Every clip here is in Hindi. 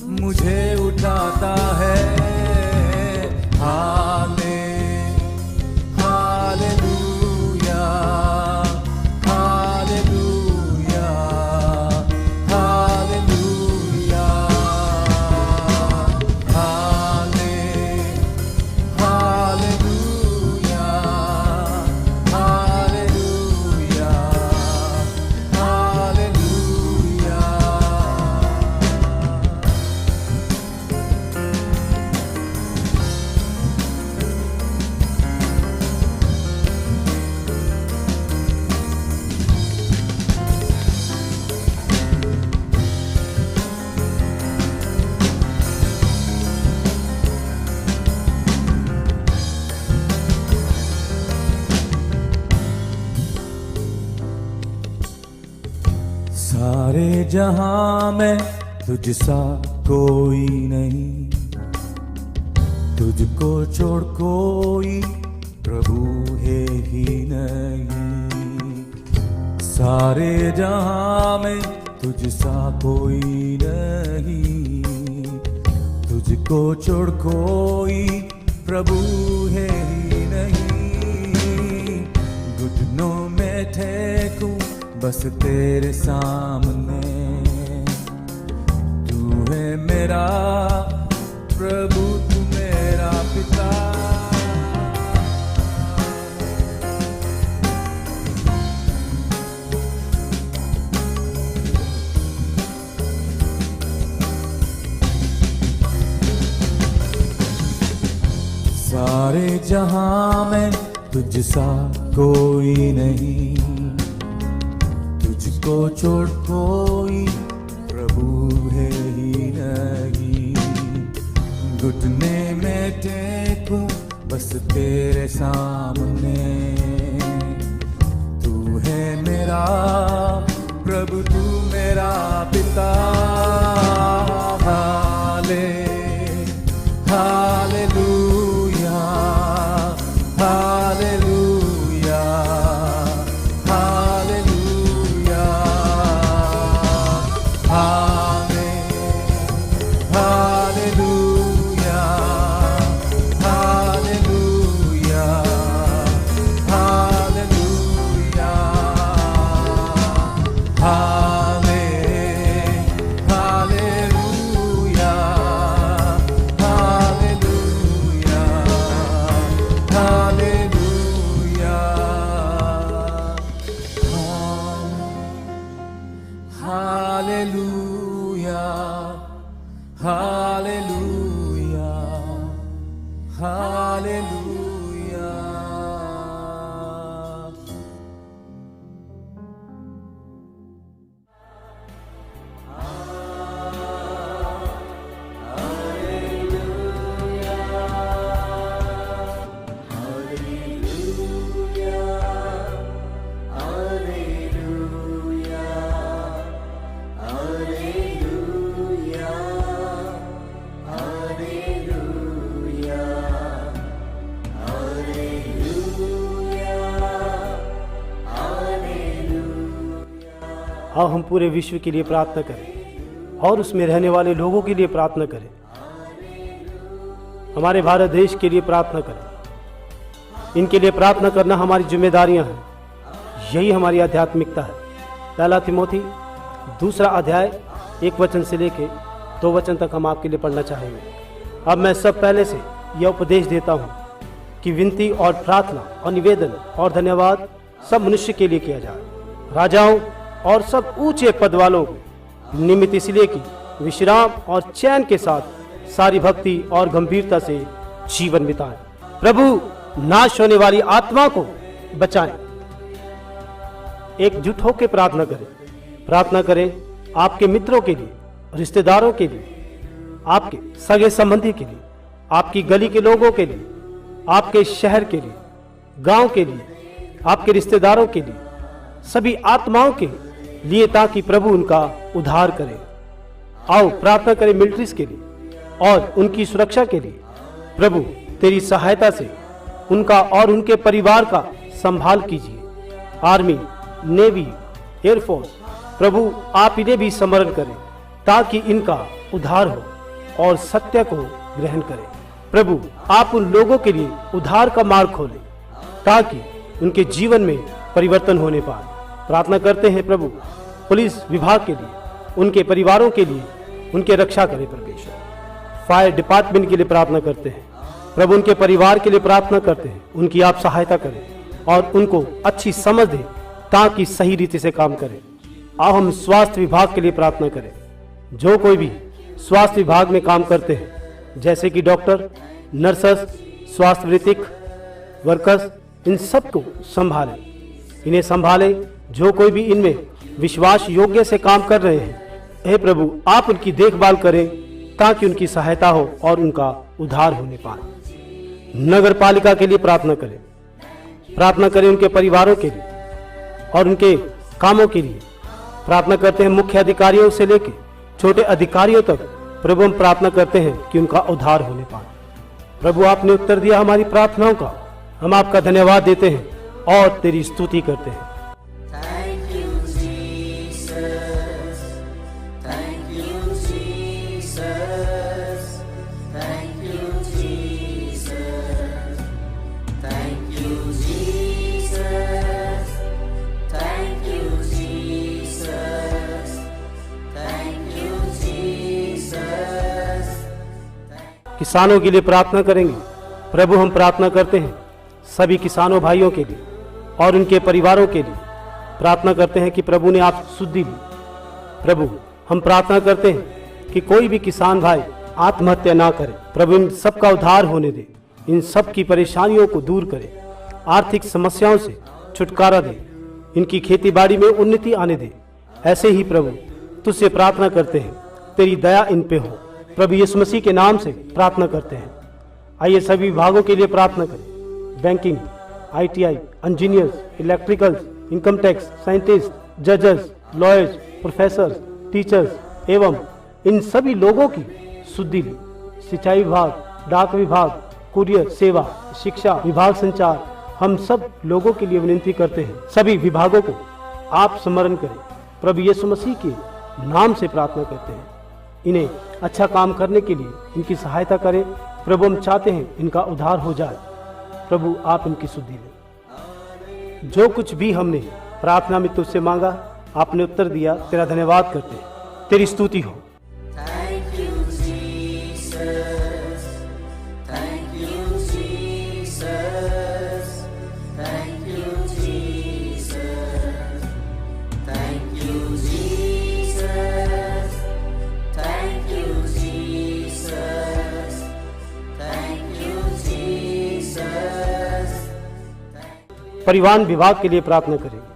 मुझे उठाता है। Hallelujah, hallelujah, hallelujah, hallelujah, hallelujah, hallelujah. सारे जहां में तुझसा कोई नहीं, तुझको छोड़ कोई प्रभु है ही नहीं। सारे जहां में तुझसा कोई नहीं, तुझको छोड़ कोई प्रभु है ही नहीं। घुटनों में ठेकूं बस तेरे सामने, तू है मेरा प्रभु, तू मेरा पिता। सारे जहां में तुझसा कोई नहीं, तुझको छोड़ कोई प्रभु है ही नहीं। घुटने में टेकूं बस तेरे सामने, तू है मेरा प्रभु, तू मेरा पिता। Hallelujah, hallelujah, hallelujah, hallelujah, hallelujah, hallelujah, hallelujah, hallelujah, hallelujah. आओ हम पूरे विश्व के लिए प्रार्थना करें और उसमें रहने वाले लोगों के लिए प्रार्थना करें। हमारे भारत देश के लिए प्रार्थना करें। इनके लिए प्रार्थना करना हमारी जिम्मेदारियां हैं, यही हमारी आध्यात्मिकता है। पहला तिमोथी 2 अध्याय 1 वचन से लेके 2 वचन तक हम आपके लिए पढ़ना चाहेंगे। अब मैं सब पहले से यह उपदेश देता हूँ कि विनती और प्रार्थना और निवेदन और धन्यवाद सब मनुष्य के लिए किया जाए, राजाओं और सब ऊंचे पद वालों निमित्त, इसलिए कि विश्राम और चैन के साथ सारी भक्ति और गंभीरता से जीवन बिताएं। प्रभु नाश होने वाली आत्मा को बचाएं। एकजुट होकर प्रार्थना करें। प्रार्थना करें आपके मित्रों के लिए, रिश्तेदारों के लिए, आपके सगे संबंधी के लिए, आपकी गली के लोगों के लिए, आपके शहर के लिए, गांव के लिए, आपके रिश्तेदारों के लिए, सभी आत्माओं के लिए, ताकि प्रभु उनका उद्धार करे। आओ प्रार्थना करें मिलिट्रीज के लिए और उनकी सुरक्षा के लिए। प्रभु तेरी सहायता से उनका और उनके परिवार का संभाल कीजिए। आर्मी, नेवी, एयरफोर्स, प्रभु आप इन्हें भी स्मरण करें ताकि इनका उद्धार हो और सत्य को ग्रहण करें। प्रभु, आप उन लोगों के लिए उद्धार का मार्ग खोलें ताकि उनके जीवन में परिवर्तन होने पाए। प्रार्थना करते हैं प्रभु, पुलिस विभाग के लिए, उनके परिवारों के लिए उनके रक्षा करें परमेश्वर। फायर डिपार्टमेंट के लिए प्रार्थना करते हैं प्रभु, उनके परिवार के लिए प्रार्थना करते हैं, उनकी आप सहायता करें और उनको अच्छी समझ दें ताकि सही रीति से काम करें। आओ हम स्वास्थ्य विभाग के लिए प्रार्थना करें। जो कोई भी स्वास्थ्य विभाग में काम करते हैं, जैसे कि डॉक्टर, नर्सेस, स्वास्थ्य वृत्तिक वर्कर्स, इन सबको संभालें, इन्हें संभालें। जो कोई भी इनमें विश्वास योग्य से काम कर रहे हैं, हे प्रभु आप उनकी देखभाल करें ताकि उनकी सहायता हो और उनका उद्धार होने पाए। नगर पालिका के लिए प्रार्थना करें, प्रार्थना करें उनके परिवारों के लिए और उनके कामों के लिए। प्रार्थना करते हैं मुख्य अधिकारियों से लेकर छोटे अधिकारियों तक। प्रभु हम प्रार्थना करते हैं कि उनका उद्धार होने पाए। प्रभु आपने उत्तर दिया हमारी प्रार्थनाओं का, हम आपका धन्यवाद देते हैं और तेरी स्तुति करते हैं। Thank you, Jesus. Thank you, Jesus. Thank you, Jesus. Thank you, Jesus. Thank you, Jesus. Thank you, Jesus. किसानों के लिए प्रार्थना करेंगे। प्रभु हम प्रार्थना करते हैं सभी किसानों भाइयों के लिए और उनके परिवारों के लिए। प्रार्थना करते हैं कि प्रभु ने आप शुद्धि दी। प्रभु हम प्रार्थना करते हैं कि कोई भी किसान भाई आत्महत्या ना करे। प्रभु इन सब का उद्धार होने दे, इन सब की परेशानियों को दूर करे, आर्थिक समस्याओं से छुटकारा दे, इनकी खेती बाड़ी में उन्नति आने दे। ऐसे ही प्रभु तुझसे प्रार्थना करते हैं, तेरी दया इन पे हो। प्रभु यीशु मसीह के नाम से प्रार्थना करते हैं। आइए सभी विभागों के लिए प्रार्थना करें। Banking, ITI, engineers, electricals, income tax, scientist, जजेस, लॉयर्स, प्रोफेसर्स, टीचर्स एवं इन सभी लोगों की शुद्धि ली। सिंचाई विभाग, डाक विभाग, कुरियर सेवा, शिक्षा विभाग, संचार, हम सब लोगों के लिए विनती करते हैं। सभी विभागों को आप स्मरण करें। प्रभु यीशु मसीह के नाम से प्रार्थना करते हैं। इन्हें अच्छा काम करने के लिए इनकी सहायता करें। प्रभु हम चाहते हैं इनका उद्धार हो जाए। प्रभु आप इनकी शुद्धि लें। जो कुछ भी हमने प्रार्थना में तुझसे मांगा आपने उत्तर दिया। तेरा धन्यवाद करते हैं, तेरी स्तुति हो। Thank you, Jesus. Thank you, Jesus. Thank you, Jesus. Thank you, Jesus. Thank you, Jesus. Thank you, Jesus. परिवहन विभाग के लिए प्रार्थना करेंगे।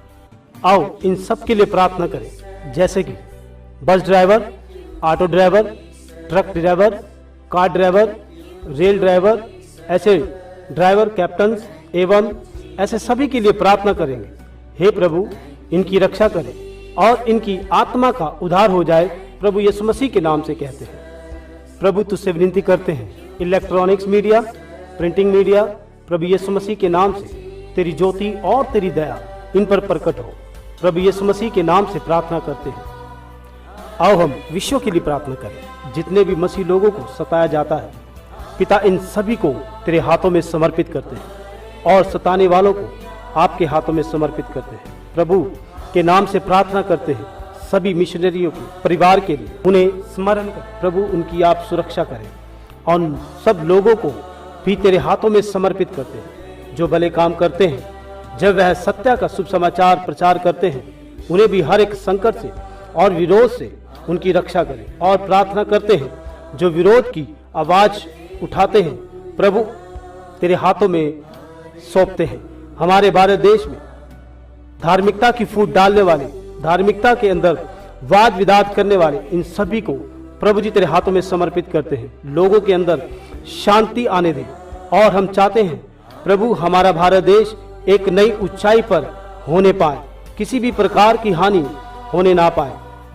आओ इन सब के लिए प्रार्थना करें, जैसे कि bus driver, auto driver, truck driver, car driver, rail driver, ऐसे ड्राइवर, कैप्टन्स एवं ऐसे सभी के लिए प्रार्थना करेंगे। हे प्रभु इनकी रक्षा करें और इनकी आत्मा का उद्धार हो जाए। प्रभु यीशु मसीह के नाम से कहते हैं। प्रभु तुझसे विनती करते हैं, इलेक्ट्रॉनिक्स मीडिया, प्रिंटिंग मीडिया, प्रभु यीशु मसीह के नाम से तेरी ज्योति और तेरी दया इन पर प्रकट हो। प्रभु यीशु मसीह के नाम से प्रार्थना करते हैं। आओ हम विश्व के लिए प्रार्थना करें। जितने भी मसीह लोगों को सताया जाता है, पिता इन सभी को तेरे हाथों में समर्पित करते हैं और सताने वालों को आपके हाथों में समर्पित करते हैं। प्रभु के नाम से प्रार्थना करते हैं सभी मिशनरियों के परिवार के लिए, उन्हें स्मरण कर। प्रभु उनकी आप सुरक्षा करें और उन सब लोगों को भी तेरे हाथों में समर्पित करते हैं जो भले काम करते हैं। जब वह सत्य का शुभ समाचार प्रचार करते हैं, उन्हें भी हर एक संकट से और विरोध से उनकी रक्षा करें। और प्रार्थना करते हैं जो विरोध की आवाज उठाते हैं, प्रभु तेरे हाथों में सौंपते हैं। हमारे भारत देश में धार्मिकता की फूट डालने वाले, धार्मिकता के अंदर वाद विवाद करने वाले, इन सभी को प्रभु जी तेरे हाथों में समर्पित करते हैं। लोगों के अंदर शांति आने दें और हम चाहते हैं प्रभु हमारा भारत देश एक नई ऊंचाई पर होने पाए, किसी भी प्रकार की हानि होने ना पाए।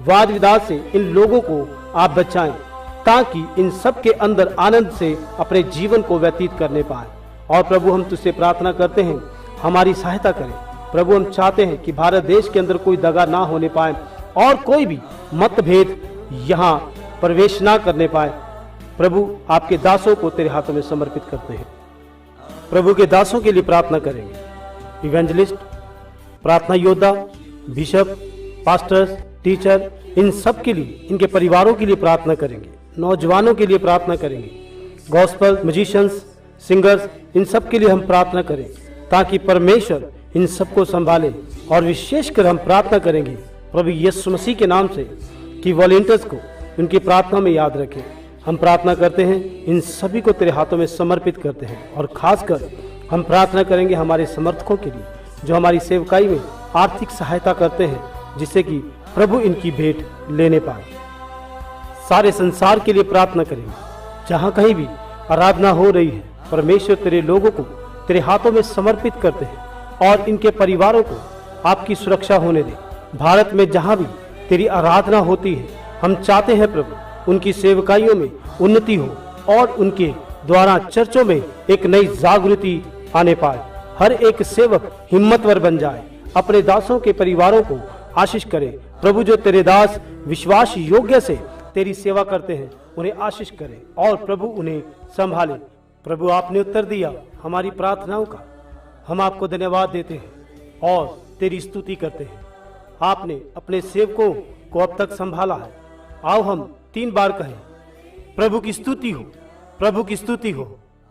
वाद विवाद से इन लोगों को आप बचाएं ताकि इन सब के अंदर आनंद से अपने जीवन को व्यतीत करने पाए। और प्रभु हम तुझसे प्रार्थना करते हैं, हमारी सहायता करें। प्रभु हम चाहते हैं कि भारत देश के अंदर कोई दगा ना होने पाए और कोई भी मतभेद यहाँ प्रवेश ना करने पाए। प्रभु आपके दासों को तेरे हाथों में समर्पित करते हैं। प्रभु के दासों के लिए प्रार्थना करेंगे। इवेंजलिस्ट, प्रार्थना योद्धा, बिशप, पास्टर्स, टीचर, इन सब के लिए, इनके परिवारों के लिए प्रार्थना करेंगे। नौजवानों के लिए प्रार्थना करेंगे। गॉस्पल म्यूजिशियंस, सिंगर्स, इन सब के लिए हम प्रार्थना करें ताकि परमेश्वर इन सबको संभाले। और विशेषकर हम प्रार्थना करेंगे प्रभु यीशु मसीह के नाम से कि वॉलंटियर्स को उनकी प्रार्थना में याद रखें। हम प्रार्थना करते हैं, इन सभी को तेरे हाथों में समर्पित करते हैं। और खासकर हम प्रार्थना करेंगे हमारे समर्थकों के लिए जो हमारी सेवकाई में आर्थिक सहायता करते हैं, जिससे कि प्रभु इनकी भेंट लेने पाए। सारे संसार के लिए प्रार्थना करेंगे। जहाँ कहीं भी आराधना हो रही है, परमेश्वर तेरे लोगों को तेरे हाथों में समर्पित करते हैं और इनके परिवारों को आपकी सुरक्षा होने दे। भारत में जहाँ भी तेरी आराधना होती है, हम चाहते हैं प्रभु उनकी सेवकाइयों में उन्नति हो और उनके द्वारा चर्चों में एक नई जागृति आने पाए। हर एक सेवक हिम्मतवर बन जाए, अपने दासों के परिवारों को आशीष करे। प्रभु जो तेरे दास विश्वास योग्य से तेरी सेवा करते हैं, उन्हें आशीष करे और प्रभु उन्हें संभाले। प्रभु आपने उत्तर दिया हमारी प्रार्थनाओं का, हम आपको धन्यवाद देते हैं और तेरी स्तुति करते हैं। आपने अपने सेवकों को अब तक संभाला है। आओ हम 3 बार कहें, प्रभु की स्तुति हो, प्रभु की स्तुति हो,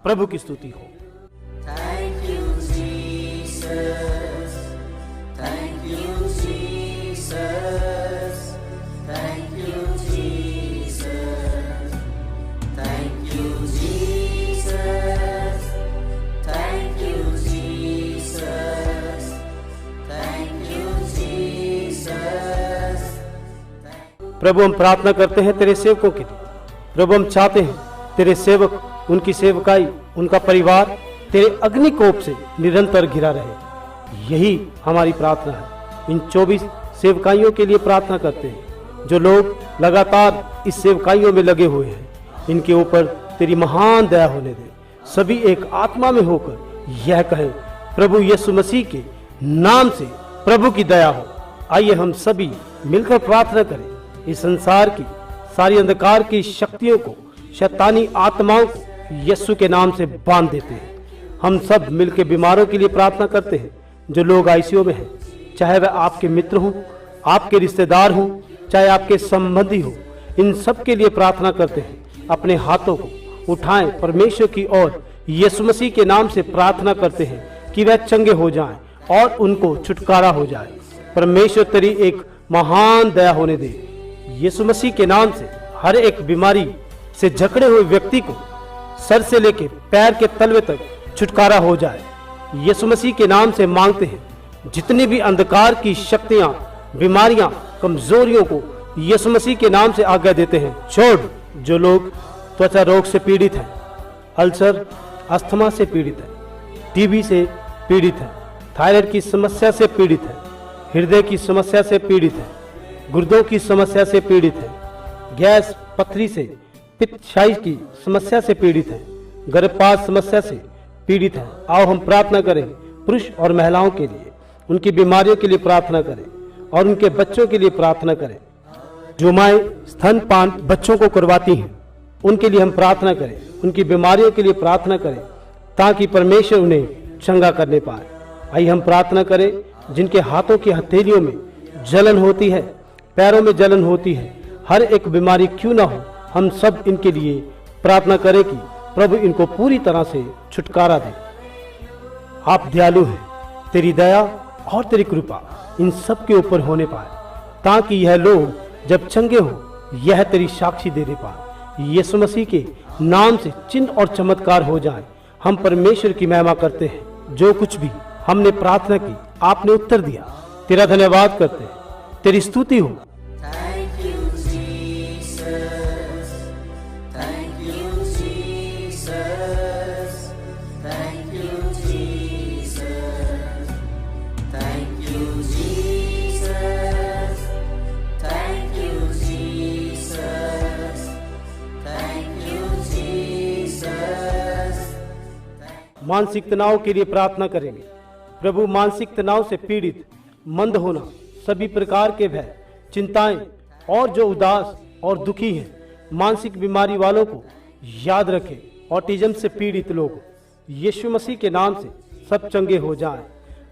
प्रभु की स्तुति हो। Thank you, Jesus. Thank you, Jesus. Thank you, Jesus. Thank you, Jesus. Thank you, Jesus. Thank you, Jesus. प्रभु हम प्रार्थना करते हैं तेरे सेवकों के लिए। प्रभु हम चाहते हैं तेरे सेवक, उनकी सेवकाई, उनका परिवार तेरे अग्निकोप से निरंतर घिरा रहे। यही हमारी प्रार्थना है। इन 24 सेवकाइयों के लिए प्रार्थना करते हैं जो लोग लगातार इस सेवकाइयों में लगे हुए हैं। इनके ऊपर तेरी महान दया होने दे। सभी एक आत्मा में होकर यह कहें, प्रभु यीशु मसीह के नाम से प्रभु की दया हो। आइए हम सभी मिलकर प्रार्थना करें। इस संसार की सारी अंधकार की शक्तियों को, शैतानी आत्माओं को यीशु के नाम से बांध देते हैं। हम सब मिलकर बीमारों के लिए प्रार्थना करते हैं जो लोग आईसीयू में हैं, चाहे वह आपके मित्र हों, आपके रिश्तेदार हों, चाहे आपके संबंधी हो। इन सब के लिए प्रार्थना करते हैं। अपने हाथों को उठाएं परमेश्वर की ओर, यीशु मसीह के नाम से प्रार्थना करते हैं कि वह चंगे हो जाएं और उनको छुटकारा हो जाए। परमेश्वर तेरी एक महान दया होने दे। यीशु मसीह के नाम से हर एक बीमारी से जकड़े हुए व्यक्ति को सर से लेकर पैर के तलवे तक छुटकारा हो जाए। यीशु मसीह के नाम से मांगते हैं। जितनी भी अंधकार की शक्तियां, बीमारियां, कमजोरियों को यीशु मसीह के नाम से आज्ञा देते हैं, छोड़। जो लोग त्वचा रोग से पीड़ित हैं, अल्सर, अस्थमा से पीड़ित है, टीबी से पीड़ित है, थायराइड की समस्या से पीड़ित है, हृदय की समस्या से पीड़ित है, गुर्दों की समस्या से पीड़ित है, गैस, पथरी से, पित्तशाई की समस्या से पीड़ित है, गर्भपात समस्या से पीड़ित है। आओ हम प्रार्थना करें पुरुष और महिलाओं के लिए, उनकी बीमारियों के लिए प्रार्थना करें और उनके बच्चों के लिए प्रार्थना करें। जो माएँ स्तनपान बच्चों को करवाती हैं, उनके लिए हम प्रार्थना करें, उनकी बीमारियों के लिए प्रार्थना करें ताकि परमेश्वर उन्हें चंगा करने पाए। आइए हम प्रार्थना करें जिनके हाथों की हथेलियों में जलन होती है, पैरों में जलन होती है, हर एक बीमारी क्यों ना हो, हम सब इनके लिए प्रार्थना करें कि प्रभु इनको पूरी तरह से छुटकारा दे। आप दयालु हैं, तेरी दया और तेरी कृपा इन सब के ऊपर होने पाए ताकि यह लोग जब चंगे हो यह तेरी साक्षी देने पाए। यीशु मसीह के नाम से चिन्ह और चमत्कार हो जाए। हम परमेश्वर की महिमा करते हैं। जो कुछ भी हमने प्रार्थना की आपने उत्तर दिया, तेरा धन्यवाद करते हैं। तेरी स्तुति हो। Thank you, Jesus. Thank you, Jesus. Thank you, Jesus. Thank you, Jesus. Thank you, Jesus. Thank you, Jesus. मानसिक तनाव के लिए प्रार्थना करेंगे। प्रभु मानसिक तनाव से पीड़ित, मंद होना, सभी प्रकार के भय, चिंताएं और जो उदास और दुखी हैं, मानसिक बीमारी वालों को याद रखें, ऑटिज्म से पीड़ित लोग यीशु मसीह के नाम से सब चंगे हो जाएं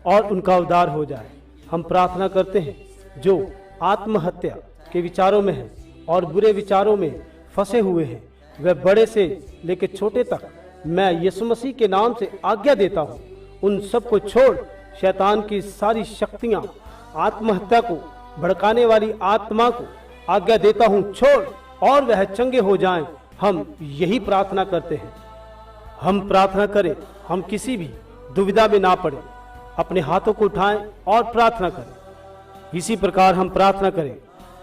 और उनका उद्धार हो जाए। हम प्रार्थना करते हैं जो आत्महत्या के विचारों में हैं और बुरे विचारों में फंसे हुए हैं, वह बड़े से लेकर छोटे तक मैं यीशु मसीह के नाम से आज्ञा देता हूँ, उन सबको छोड़ शैतान की सारी शक्तियाँ, आत्महत्या को भड़काने वाली आत्मा को आज्ञा देता हूँ छोड़, और वह चंगे हो जाएं। हम यही प्रार्थना करते हैं। हम प्रार्थना करें, हम किसी भी दुविधा में ना पड़े, अपने हाथों को उठाएं और प्रार्थना करें। इसी प्रकार हम प्रार्थना करें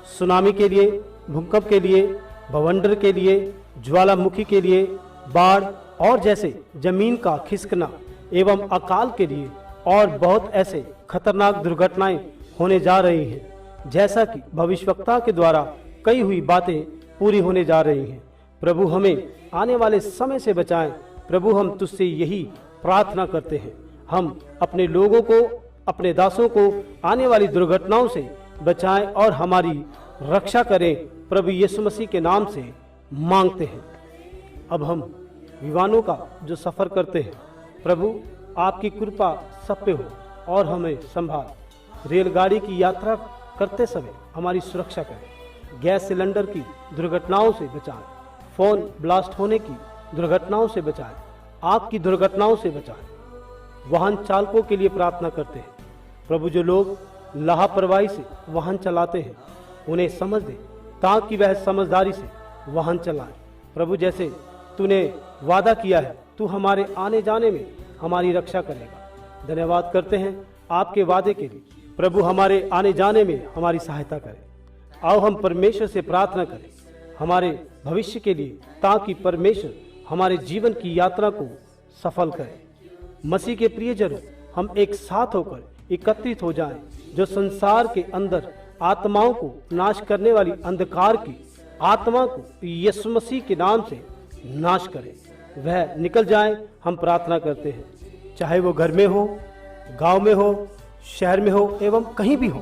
सुनामी के लिए, भूकंप के लिए, भवंडर के लिए, ज्वालामुखी के लिए, बाढ़ और जैसे जमीन का खिसकना एवं अकाल के लिए, और बहुत ऐसे खतरनाक दुर्घटनाएं होने जा रही हैं, जैसा कि भविष्यवक्ता के द्वारा कई हुई बातें पूरी होने जा रही हैं। प्रभु हमें आने वाले समय से बचाएं। प्रभु हम तुझसे यही प्रार्थना करते हैं। हम अपने लोगों को, अपने दासों को आने वाली दुर्घटनाओं से बचाएं और हमारी रक्षा करें। प्रभु यीशु मसीह के नाम से मांगते हैं। अब हम विमानों का जो सफर करते हैं, प्रभु आपकी कृपा सब पे हो और हमें संभाल। रेलगाड़ी की यात्रा करते समय हमारी सुरक्षा करें। गैस सिलेंडर की दुर्घटनाओं से बचाएं। फोन ब्लास्ट होने की दुर्घटनाओं से बचाएं। आग की दुर्घटनाओं से बचाएं। वाहन चालकों के लिए प्रार्थना करते हैं। प्रभु जो लोग लापरवाही से वाहन चलाते हैं, उन्हें समझ दे ताकि वह समझदारी से वाहन चलाएं। प्रभु जैसे तूने वादा किया है, तू हमारे आने जाने में हमारी रक्षा करेगा। धन्यवाद करते हैं आपके वादे के लिए। प्रभु हमारे आने जाने में हमारी सहायता करें। आओ हम परमेश्वर से प्रार्थना करें हमारे भविष्य के लिए, ताकि परमेश्वर हमारे जीवन की यात्रा को सफल करे। मसीह के प्रियजनों, हम एक साथ होकर एकत्रित हो जाएं, जो संसार के अंदर आत्माओं को नाश करने वाली अंधकार की आत्मा को यीशु मसीह के नाम से नाश करे, वह निकल जाए। हम प्रार्थना करते हैं, चाहे वो घर में हो, गांव में हो, शहर में हो एवं कहीं भी हो।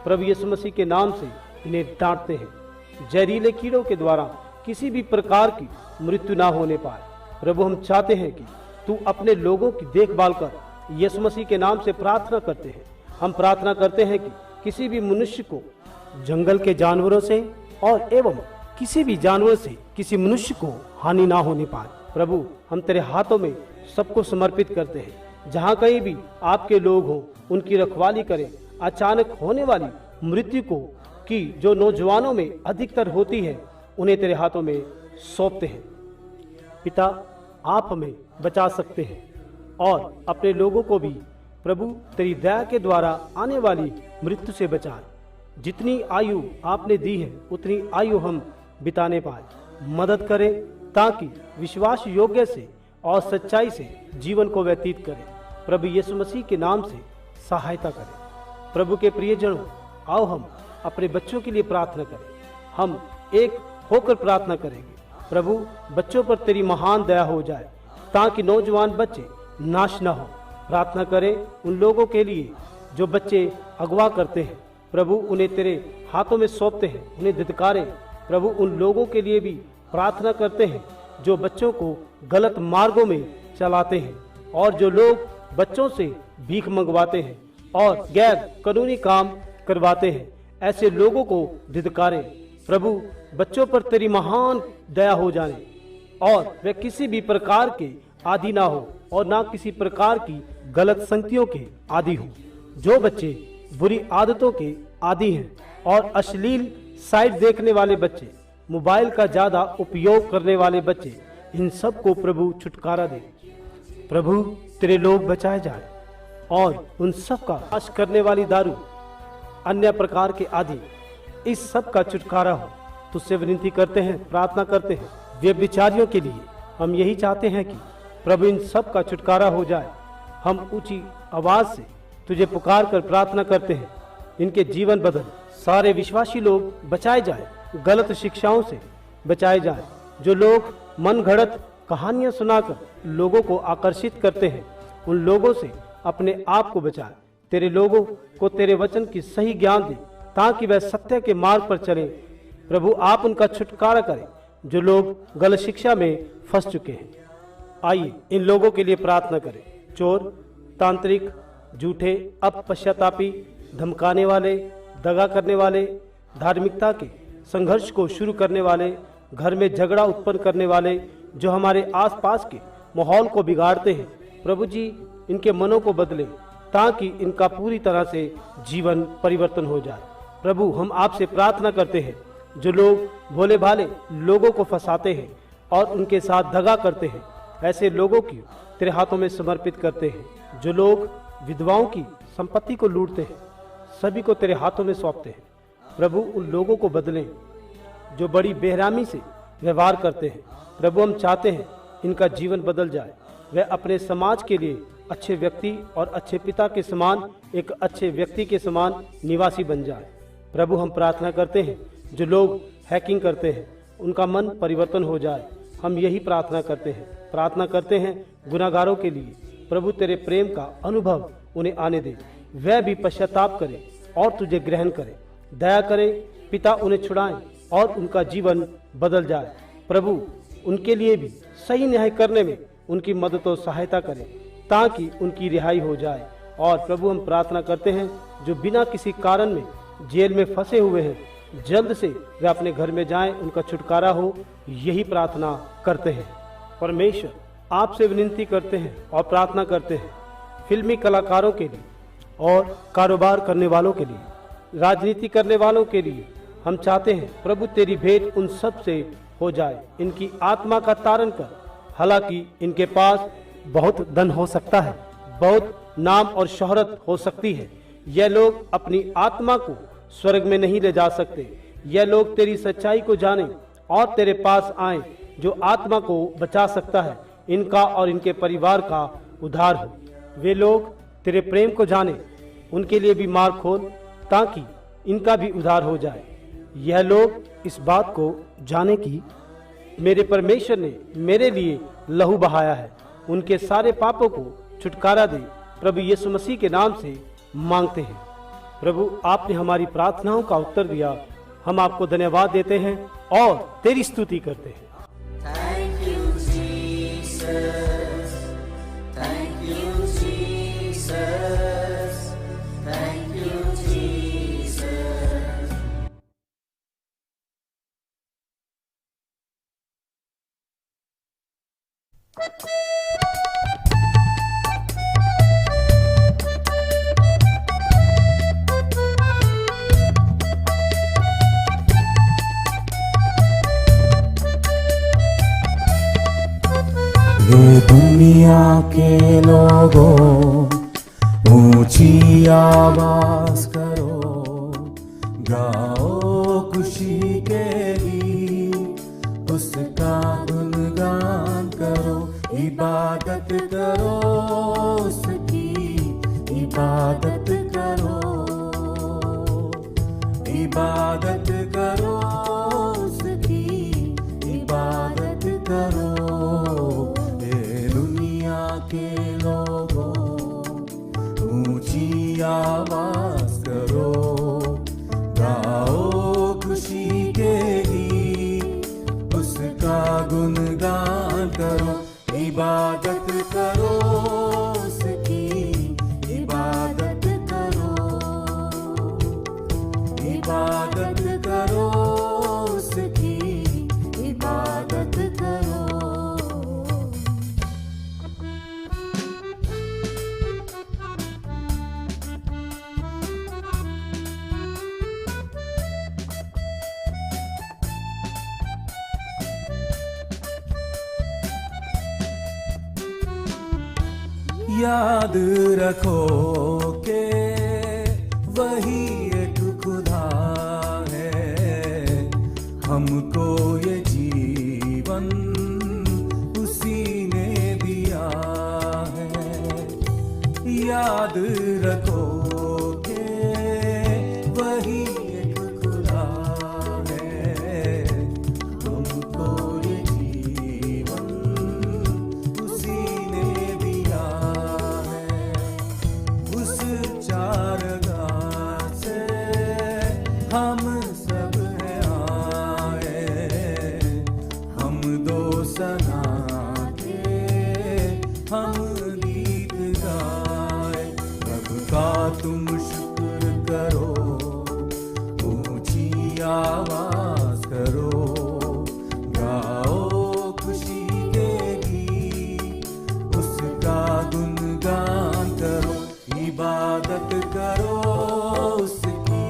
प्रभु यीशु मसीह के नाम से इन्हें डांटते हैं। जहरीले कीड़ों के द्वारा किसी भी प्रकार की मृत्यु ना होने पाए। प्रभु हम चाहते हैं कि तू अपने लोगों की देखभाल कर। यीशु मसीह के नाम से प्रार्थना करते हैं। हम प्रार्थना करते हैं कि किसी भी मनुष्य को जंगल के जानवरों से और एवं किसी भी जानवर से किसी मनुष्य को हानि ना होने पाए। प्रभु हम तेरे हाथों में सबको समर्पित करते हैं। जहाँ कहीं भी आपके लोग हों, उनकी रखवाली करें। अचानक होने वाली मृत्यु को की जो नौजवानों में अधिकतर होती है, उन्हें तेरे हाथों में सौंपते हैं। पिता आप हमें बचा सकते हैं और अपने लोगों को भी प्रभु तेरी दया के द्वारा आने वाली मृत्यु से बचाए। जितनी आयु आपने दी है, उतनी आयु हम बिताने पाए। मदद करें ताकि विश्वास योग्य से और सच्चाई से जीवन को व्यतीत करें। प्रभु यीशु मसीह के नाम से सहायता करें। प्रभु के प्रियजनों, आओ हम अपने बच्चों के लिए प्रार्थना करें। हम एक होकर प्रार्थना करेंगे। प्रभु बच्चों पर तेरी महान दया हो जाए, ताकि नौजवान बच्चे नाश न हो। प्रार्थना करें उन लोगों के लिए जो बच्चे अगवा करते हैं। प्रभु उन्हें तेरे हाथों में सौंपते हैं, उन्हें धिक्कारें। प्रभु उन लोगों के लिए भी प्रार्थना करते हैं जो बच्चों को गलत मार्गों में चलाते हैं, और जो लोग बच्चों से भीख मंगवाते हैं और गैर कानूनी काम करवाते हैं, ऐसे लोगों को धिक्कारें। प्रभु बच्चों पर तेरी महान दया हो जाए और वे किसी भी प्रकार के आदि ना हो और ना किसी प्रकार की गलत संगतियों के आदि हो। जो बच्चे बुरी आदतों के आदि हैं और अश्लील साइट देखने वाले बच्चे, मोबाइल का ज्यादा उपयोग करने वाले बच्चे, इन सब को प्रभु छुटकारा दे। प्रभु तेरे लोग बचाए जाए और उन सब का नाश करने वाली दारू, अन्य प्रकार के आदि, इस सब का छुटकारा हो। तुझसे विनती करते हैं, प्रार्थना करते हैं व्यभिचारियों के लिए। हम यही चाहते हैं कि प्रभु इन सब का छुटकारा हो जाए। हम ऊंची आवाज से तुझे पुकार कर प्रार्थना करते हैं, इनके जीवन बदल। सारे विश्वासी लोग बचाए जाए, गलत शिक्षाओं से बचाए जाए। जो लोग मन घड़त कहानियां सुनाकर लोगों को आकर्षित करते हैं, उन लोगों से अपने आप को बचाए। तेरे लोगों को तेरे वचन की सही ज्ञान दे, ताकि वह सत्य के मार्ग पर चले प्रभु आप उनका छुटकारा करें जो लोग गलत शिक्षा में फंस चुके हैं। आइए इन लोगों के लिए प्रार्थना करें। चोर, तांत्रिक, झूठे, अपश्चातापी, धमकाने वाले, दगा करने वाले, धार्मिकता के संघर्ष को शुरू करने वाले, घर में झगड़ा उत्पन्न करने वाले, जो हमारे आसपास के माहौल को बिगाड़ते हैं, प्रभु जी इनके मनों को बदले ताकि इनका पूरी तरह से जीवन परिवर्तन हो जाए। प्रभु हम आपसे प्रार्थना करते हैं, जो लोग भोले भाले लोगों को फंसाते हैं और उनके साथ दगा करते हैं, ऐसे लोगों की तेरे हाथों में समर्पित करते हैं। जो लोग विधवाओं की संपत्ति को लूटते हैं, सभी को तेरे हाथों में सौंपते हैं। प्रभु उन लोगों को बदलें जो बड़ी बेरहमी से व्यवहार करते हैं। प्रभु हम चाहते हैं इनका जीवन बदल जाए, वह अपने समाज के लिए अच्छे व्यक्ति और अच्छे पिता के समान, एक अच्छे व्यक्ति के समान निवासी बन जाए। प्रभु हम प्रार्थना करते हैं, जो लोग हैकिंग करते हैं उनका मन परिवर्तन हो जाए। हम यही प्रार्थना करते हैं गुनाहगारों के लिए। प्रभु तेरे प्रेम का अनुभव उन्हें आने दे, वह भी पश्चाताप करे और तुझे ग्रहण करे। दया करे पिता, उन्हें छुड़ाएं और उनका जीवन बदल जाए। प्रभु उनके लिए भी सही न्याय करने में उनकी मदद और सहायता करें ताकि उनकी रिहाई हो जाए। और प्रभु हम प्रार्थना करते हैं, जो बिना किसी कारण में जेल में फंसे हुए हैं, जल्द से वे अपने घर में जाएं, उनका छुटकारा हो, यही प्रार्थना करते हैं। परमेश्वर आपसे विनती करते हैं और प्रार्थना करते हैं फिल्मी कलाकारों के लिए और कारोबार करने वालों के लिए, राजनीति करने वालों के लिए। हम चाहते हैं प्रभु तेरी भेंट उन सब से हो जाए। इनकी आत्मा का तारण कर। हालांकि इनके पास बहुत धन हो सकता है, बहुत नाम और शोहरत हो सकती है, यह लोग अपनी आत्मा को स्वर्ग में नहीं ले जा सकते। यह लोग तेरी सच्चाई को जाने और तेरे पास आए, जो आत्मा को बचा सकता है, इनका और इनके परिवार का उद्धार हो। वे लोग तेरे प्रेम को जाने, उनके लिए भी मार्ग खोल ताकि इनका भी उद्धार हो जाए। यह लोग इस बात को जाने कि मेरे परमेश्वर ने मेरे लिए लहू बहाया है, उनके सारे पापों को छुटकारा दे। प्रभु यीशु मसीह के नाम से मांगते हैं। प्रभु आपने हमारी प्रार्थनाओं का उत्तर दिया, हम आपको धन्यवाद देते हैं और तेरी स्तुति करते हैं। Thank you, Jesus. Thank you, Jesus. Thank you, Jesus. ये दुनिया के लोगों ऊंची आवाज करो, गाओ खुशी के गीत, उसका गुणगान करो, इबादत करो उसकी, इबादत करो, इबादत करो उसकी, इबादत करो। के लोगों ऊंची आवाज करो, गाओ खुशी के गीत, उसका गुणगान करो, इबादत करो उसकी, इबादत करो, इबादत करो उसकी, इबादत करो। याद रखो के वही एक खुदा है, हमको ये जीवन उसी ने दिया है। याद रखो के वही एक खुदा है, हमको ये जीवन उसी ने दिया है। उस चारगाह से हम सब हैं होसना के हम गीत गाए। प्रभु का तुम शुक्र करो, ऊंची आवाज करो, गाओ खुशी के गीत, उसका गुणगान करो। इबादत करो उसकी,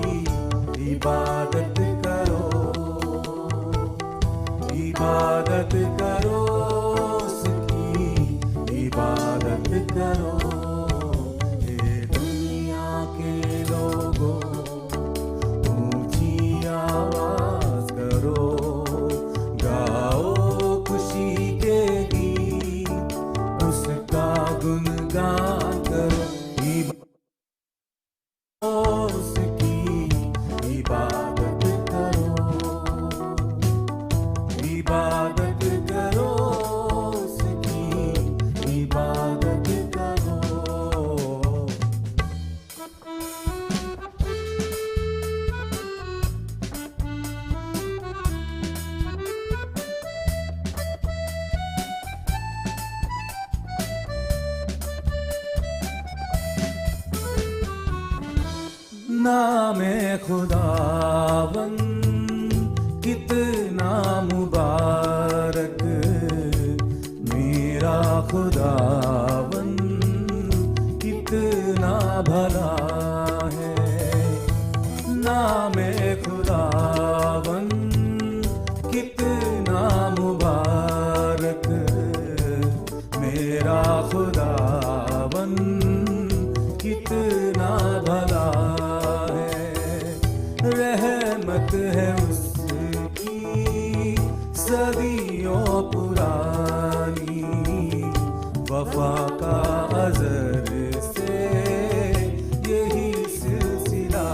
इबादत करो, इबादत करो उसकी, इबादत करो। ये दुनिया के लोगों ऊंची आवाज करो, गाओ खुशी के गीत, उसका गुणगान करो। उसकी इबादत करो, इबादत करो उसकी, इबादत करो। नामे खुदावन कितना मुबारक, मेरा खुदावन कितना भला है। नामे खुदावन कितना मुबारक, मेरा खुदावन कितना भला है। रहमत है उसकी सदियों पुरानी, वफा का अज़ल से यही सिलसिला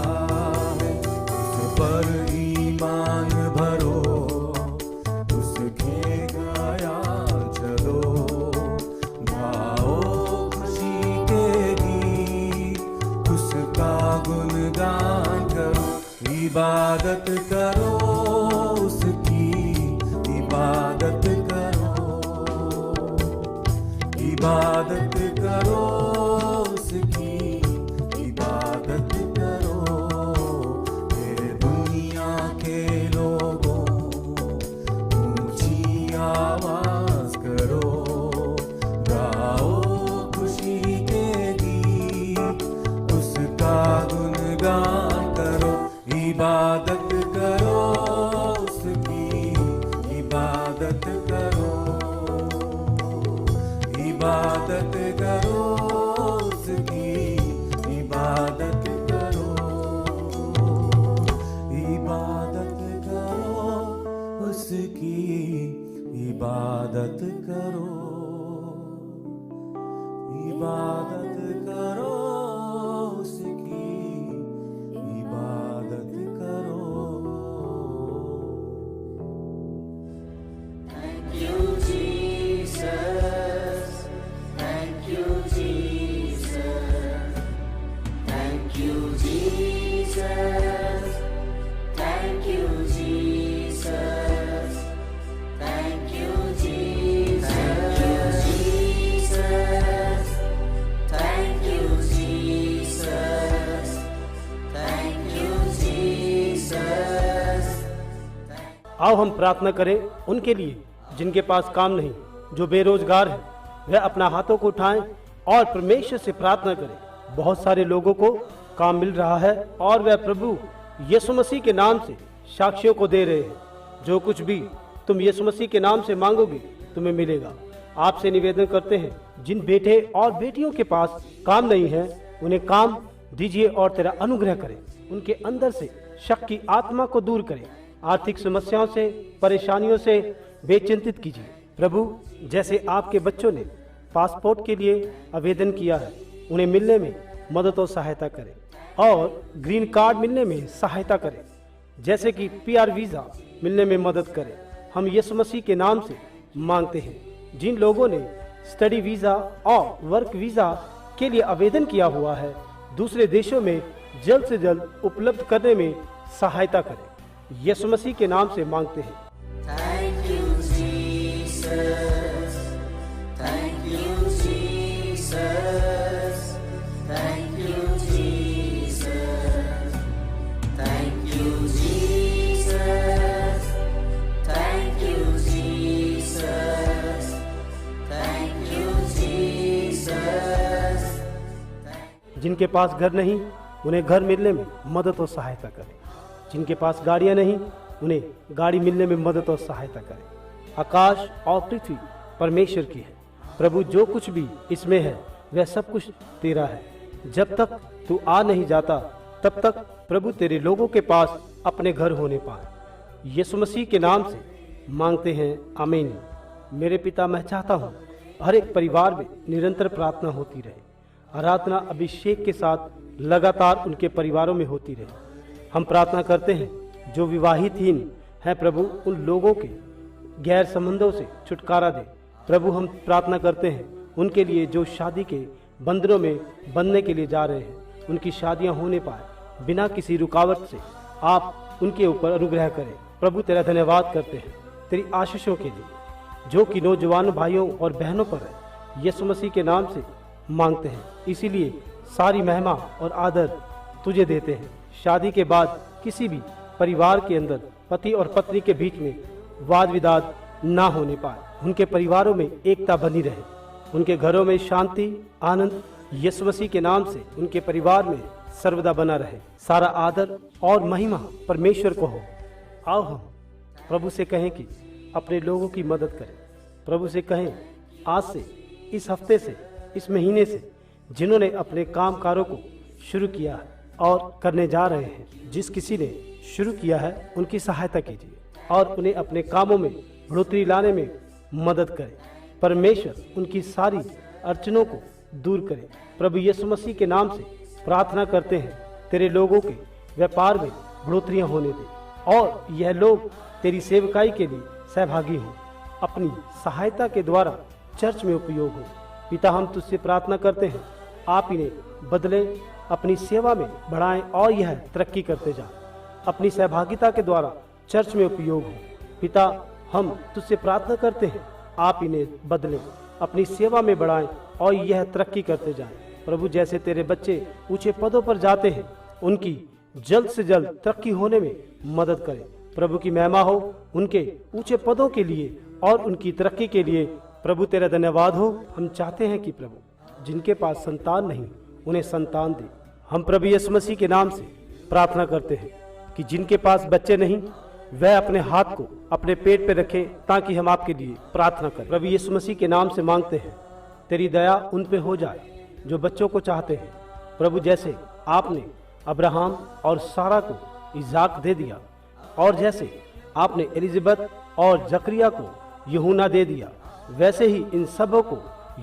है। उस पर ईमान भरो, उसके गाया चलो, गाओ खुशी के गीत, उसका गुणगान करो। इबादत करो उसकी, इबादत करो, इबादत करो उसकी, इबादत करो। ये दुनिया के लोगों ऊंची आवाज करो, गाओ खुशी के गीत, उसका गुणगान करो। इबादत करो उसकी, इबादत करो, इबादत करो उसकी, इबादत करो, इबादत करो उसकी, इबादत करो, इबादत करो उसकी, इबादत करो। Thank you, Jesus. Thank you, Jesus. Thank you, Jesus. Thank you, Jesus. Thank you, Jesus. Thank you, Jesus. Thank you, Jesus. आओ हम प्रार्थना करें उनके लिए जिनके पास काम नहीं, जो बेरोजगार हैं। वह अपना हाथों को उठाएं और परमेश्वर से प्रार्थना करें। बहुत सारे लोगों को काम मिल रहा है और वह प्रभु यीशु मसीह के नाम से साक्षियों को दे रहे हैं। जो कुछ भी तुम यीशु मसीह के नाम से मांगोगे तुम्हें मिलेगा। आपसे निवेदन करते हैं, जिन बेटे और बेटियों के पास काम नहीं है उन्हें काम दीजिए और तेरा अनुग्रह करें। उनके अंदर से शक की आत्मा को दूर करें। आर्थिक समस्याओं से, परेशानियों से बेचिंतित कीजिए। प्रभु, जैसे आपके बच्चों ने पासपोर्ट के लिए आवेदन किया है, उन्हें मिलने में मदद और सहायता करें और ग्रीन कार्ड मिलने में सहायता करें, जैसे कि PR वीज़ा मिलने में मदद करें। हम यीशु मसीह के नाम से मांगते हैं। जिन लोगों ने स्टडी वीज़ा और वर्क वीज़ा के लिए आवेदन किया हुआ है, दूसरे देशों में जल्द से जल्द उपलब्ध करने में सहायता करें। यीशु मसीह के नाम से मांगते हैं। Thank you, Jesus. जिनके पास घर नहीं उन्हें घर मिलने में मदद और सहायता करें। जिनके पास गाड़ियां नहीं उन्हें गाड़ी मिलने में मदद और सहायता करें। आकाश और पृथ्वी परमेश्वर की है प्रभु, जो कुछ भी इसमें है वह सब कुछ तेरा है। जब तक तू आ नहीं जाता तब तक प्रभु तेरे लोगों के पास अपने घर होने पाए। यीशु मसीह के नाम से मांगते हैं, आमीन। मेरे पिता, मैं चाहता हूँ हर एक परिवार में निरंतर प्रार्थना होती रहे, आराधना अभिषेक के साथ लगातार उनके परिवारों में होती रहे। हम प्रार्थना करते हैं जो विवाहितहीन हैं प्रभु, उन लोगों के गैर संबंधों से छुटकारा दे प्रभु। हम प्रार्थना करते हैं उनके लिए जो शादी के बंधनों में बंधने के लिए जा रहे हैं, उनकी शादियां होने पाए बिना किसी रुकावट से। आप उनके ऊपर अनुग्रह करें प्रभु। तेरा धन्यवाद करते हैं तेरी आशीषों के लिए जो कि नौजवान भाइयों और बहनों पर है। यीशु मसीह के नाम से मांगते हैं, इसीलिए सारी महिमा और आदर तुझे देते हैं। शादी के बाद किसी भी परिवार के अंदर पति और पत्नी के बीच में वाद विवाद ना होने पाए, उनके परिवारों में एकता बनी रहे, उनके घरों में शांति आनंद यीशु मसीह के नाम से उनके परिवार में सर्वदा बना रहे। सारा आदर और महिमा परमेश्वर को हो। आओ हम प्रभु से कहें कि अपने लोगों की मदद करें। प्रभु से कहें आज से, इस हफ्ते से, इस महीने से जिन्होंने अपने कामकारों को शुरू किया है और करने जा रहे हैं, जिस किसी ने शुरू किया है उनकी सहायता कीजिए और उन्हें अपने कामों में बढ़ोतरी लाने में मदद करें। परमेश्वर उनकी सारी अड़चनों को दूर करे। प्रभु यीशु मसीह के नाम से प्रार्थना करते हैं, तेरे लोगों के व्यापार में बढ़ोतरियां होने दे और यह लोग तेरी सेवकाई के लिए सहभागी हों, अपनी सहायता के द्वारा चर्च में उपयोग हो। पिता, हम तुझसे प्रार्थना करते हैं, आप इन्हें बदले, अपनी सेवा में बढ़ाएं और यह तरक्की करते जाएं, अपनी सहभागिता के द्वारा चर्च में उपयोग हो। पिता, हम तुझसे प्रार्थना करते हैं, आप इन्हें बदलें, अपनी सेवा में बढ़ाएं और यह तरक्की करते जाएं। प्रभु, जैसे तेरे बच्चे ऊंचे पदों पर जाते हैं, उनकी जल्द से जल्द तरक्की होने में मदद करें। प्रभु की महिमा हो उनके ऊंचे पदों के लिए और उनकी तरक्की के लिए। प्रभु, तेरा धन्यवाद हो। हम चाहते हैं कि प्रभु जिनके पास संतान नहीं उन्हें संतान दे। हम प्रभु यीशु मसीह के नाम से प्रार्थना करते हैं कि जिनके पास बच्चे नहीं वह अपने हाथ को अपने पेट पे रखे ताकि हम आपके लिए प्रार्थना करें। प्रभु यीशु मसीह के नाम से मांगते हैं, तेरी दया उन पे हो जाए जो बच्चों को चाहते हैं। प्रभु, जैसे आपने अब्राहम और सारा को इजाक दे दिया और जैसे आपने एलिजाबेथ और जकरिया को यूहन्ना दे दिया, वैसे ही इन सबों को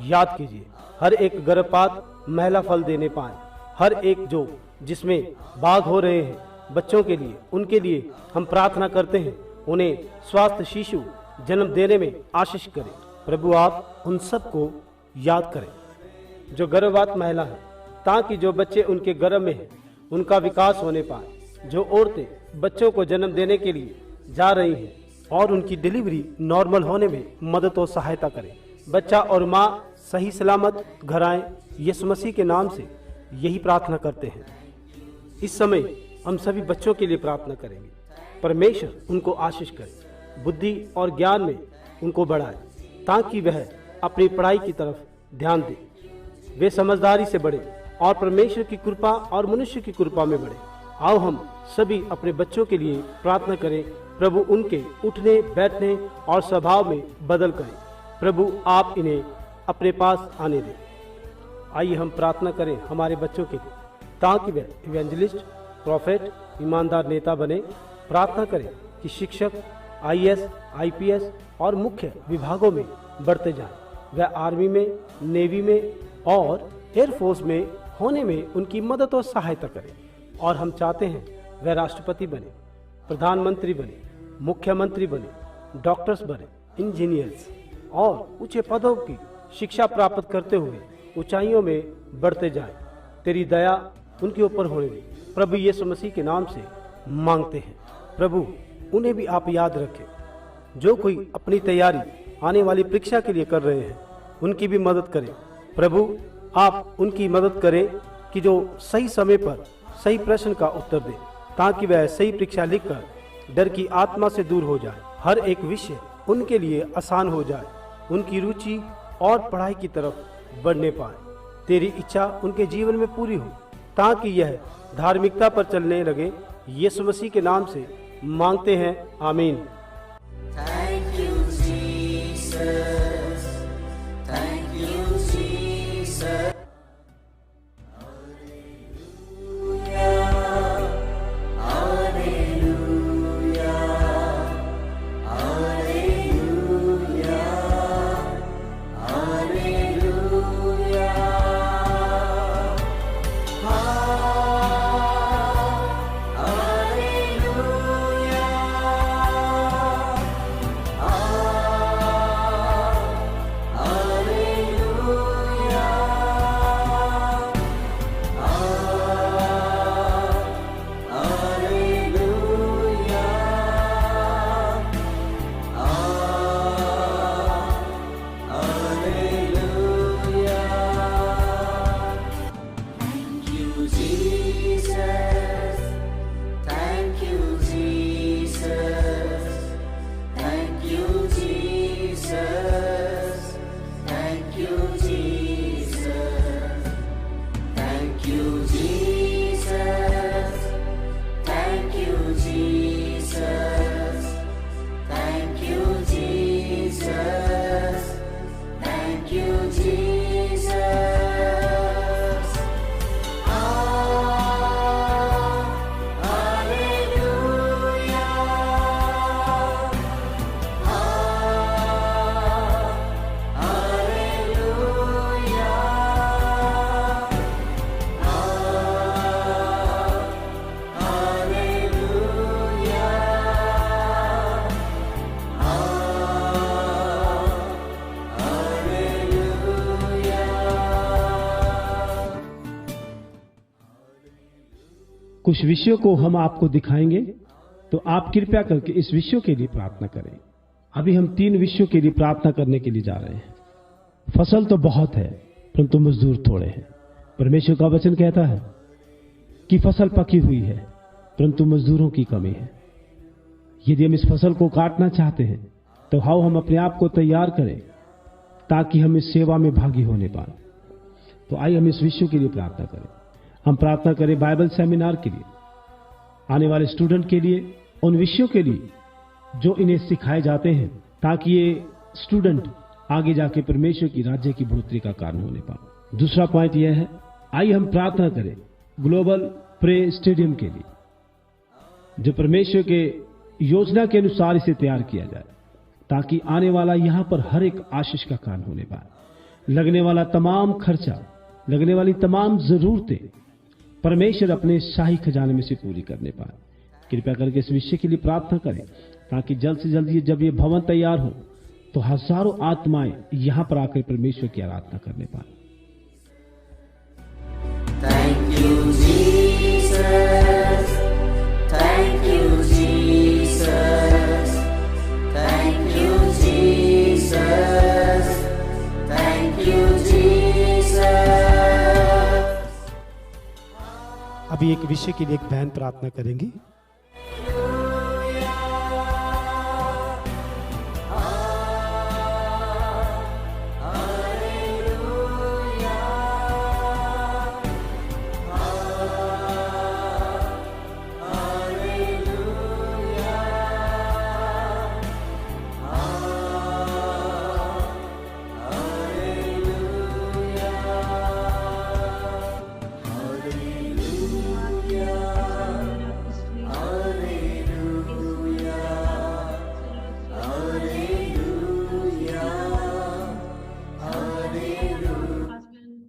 याद कीजिए। हर एक गर्भपात महिला फल देने पाए, हर एक जो जिसमें बाघ हो रहे हैं बच्चों के लिए, उनके लिए हम प्रार्थना करते हैं, उन्हें स्वास्थ्य शिशु जन्म देने में आशीष करें। प्रभु, आप उन सब को याद करें जो गर्भवत महिला है, ताकि जो बच्चे उनके गर्भ में हैं उनका विकास होने पाए। जो औरतें बच्चों को जन्म देने के लिए जा रही हैं और उनकी डिलीवरी नॉर्मल होने में मदद और सहायता करें। बच्चा और माँ सही सलामत घर आए। यीशु मसीह के नाम से यही प्रार्थना करते हैं। इस समय हम सभी बच्चों के लिए प्रार्थना करेंगे। परमेश्वर उनको आशीष करे, बुद्धि और ज्ञान में उनको बढ़ाए ताकि वह अपनी पढ़ाई की तरफ ध्यान दे, वे समझदारी से बढ़े और परमेश्वर की कृपा और मनुष्य की कृपा में बढ़े। आओ हम सभी अपने बच्चों के लिए प्रार्थना करें। प्रभु, उनके उठने बैठने और स्वभाव में बदल करें। प्रभु, आप इन्हें अपने पास आने दें। आइए हम प्रार्थना करें हमारे बच्चों के लिए ताकि वे इवेंजलिस्ट, प्रॉफेट, ईमानदार नेता बने। प्रार्थना करें कि शिक्षक, IAS, IPS और मुख्य विभागों में बढ़ते जाएं। वह आर्मी में, नेवी में और एयरफोर्स में होने में उनकी मदद और सहायता करें। और हम चाहते हैं वह राष्ट्रपति बने, प्रधानमंत्री बने, मुख्यमंत्री बने, डॉक्टर्स बने, इंजीनियर्स और ऊंचे पदों की शिक्षा प्राप्त करते हुए ऊंचाइयों में बढ़ते जाएं। तेरी दया उनके ऊपर होने दे। प्रभु यीशु मसीह के नाम से मांगते हैं। प्रभु, उन्हें भी आप याद रखें। जो कोई अपनी तैयारी आने वाली परीक्षा के लिए कर रहे हैं उनकी भी मदद करें। प्रभु, आप उनकी मदद करें कि जो सही समय पर सही प्रश्न का उत्तर दें ताकि वह सही परीक्षा लिखकर डर की आत्मा से दूर हो जाए। हर एक विषय उनके लिए आसान हो जाए, उनकी रुचि और पढ़ाई की तरफ बढ़ने पाए। तेरी इच्छा उनके जीवन में पूरी हो, ताकि यह धार्मिकता पर चलने लगे। यीशु मसीह के नाम से मांगते हैं, आमीन। Thank you, Jesus. Thank you, Jesus. Thank you, Jesus. Thank you, Jesus. Thank you, Jesus. Thank you, Jesus. Thank you, Jesus. Thank you, Jesus. Thank you, Jesus. Thank you, Jesus. कुछ विषयों को हम आपको दिखाएंगे, तो आप कृपया करके इस विषयों के लिए प्रार्थना करें। अभी हम 3 विषयों के लिए प्रार्थना करने के लिए जा रहे हैं। फसल तो बहुत है, परंतु मजदूर थोड़े हैं। परमेश्वर का वचन कहता है कि फसल पकी हुई है, परंतु मजदूरों की कमी है। यदि हम इस फसल को काटना चाहते हैं, तो आओ हम अपने आप को तैयार करें, ताकि हम इस सेवा में भागी होने पाए। तो आइए हम इस विषयों के लिए प्रार्थना करें। हम प्रार्थना करें बाइबल सेमिनार के लिए, आने वाले स्टूडेंट के लिए, उन विषयों के लिए जो इन्हें सिखाए जाते हैं, ताकि ये स्टूडेंट आगे जाके परमेश्वर की राज्य की बढ़ोतरी का कारण होने पाए। दूसरा पॉइंट यह है, आइए हम प्रार्थना करें ग्लोबल प्रे स्टेडियम के लिए, जो परमेश्वर के योजना के अनुसार इसे तैयार किया जाए, ताकि आने वाला यहां पर हर एक आशीष का कारण होने पाए। लगने वाला तमाम खर्चा, लगने वाली तमाम जरूरतें परमेश्वर अपने शाही खजाने में से पूरी करने पाए। कृपया करके इस विषय के लिए प्रार्थना करें, ताकि जल्द से जल्द जब ये भवन तैयार हो, तो हजारों आत्माएं यहां पर आकर परमेश्वर की आराधना करने पाए। Thank you, Jesus. Thank you, Jesus. Thank you, Jesus. Thank you, Jesus. अभी एक विषय के लिए एक बहन प्रार्थना करेंगी।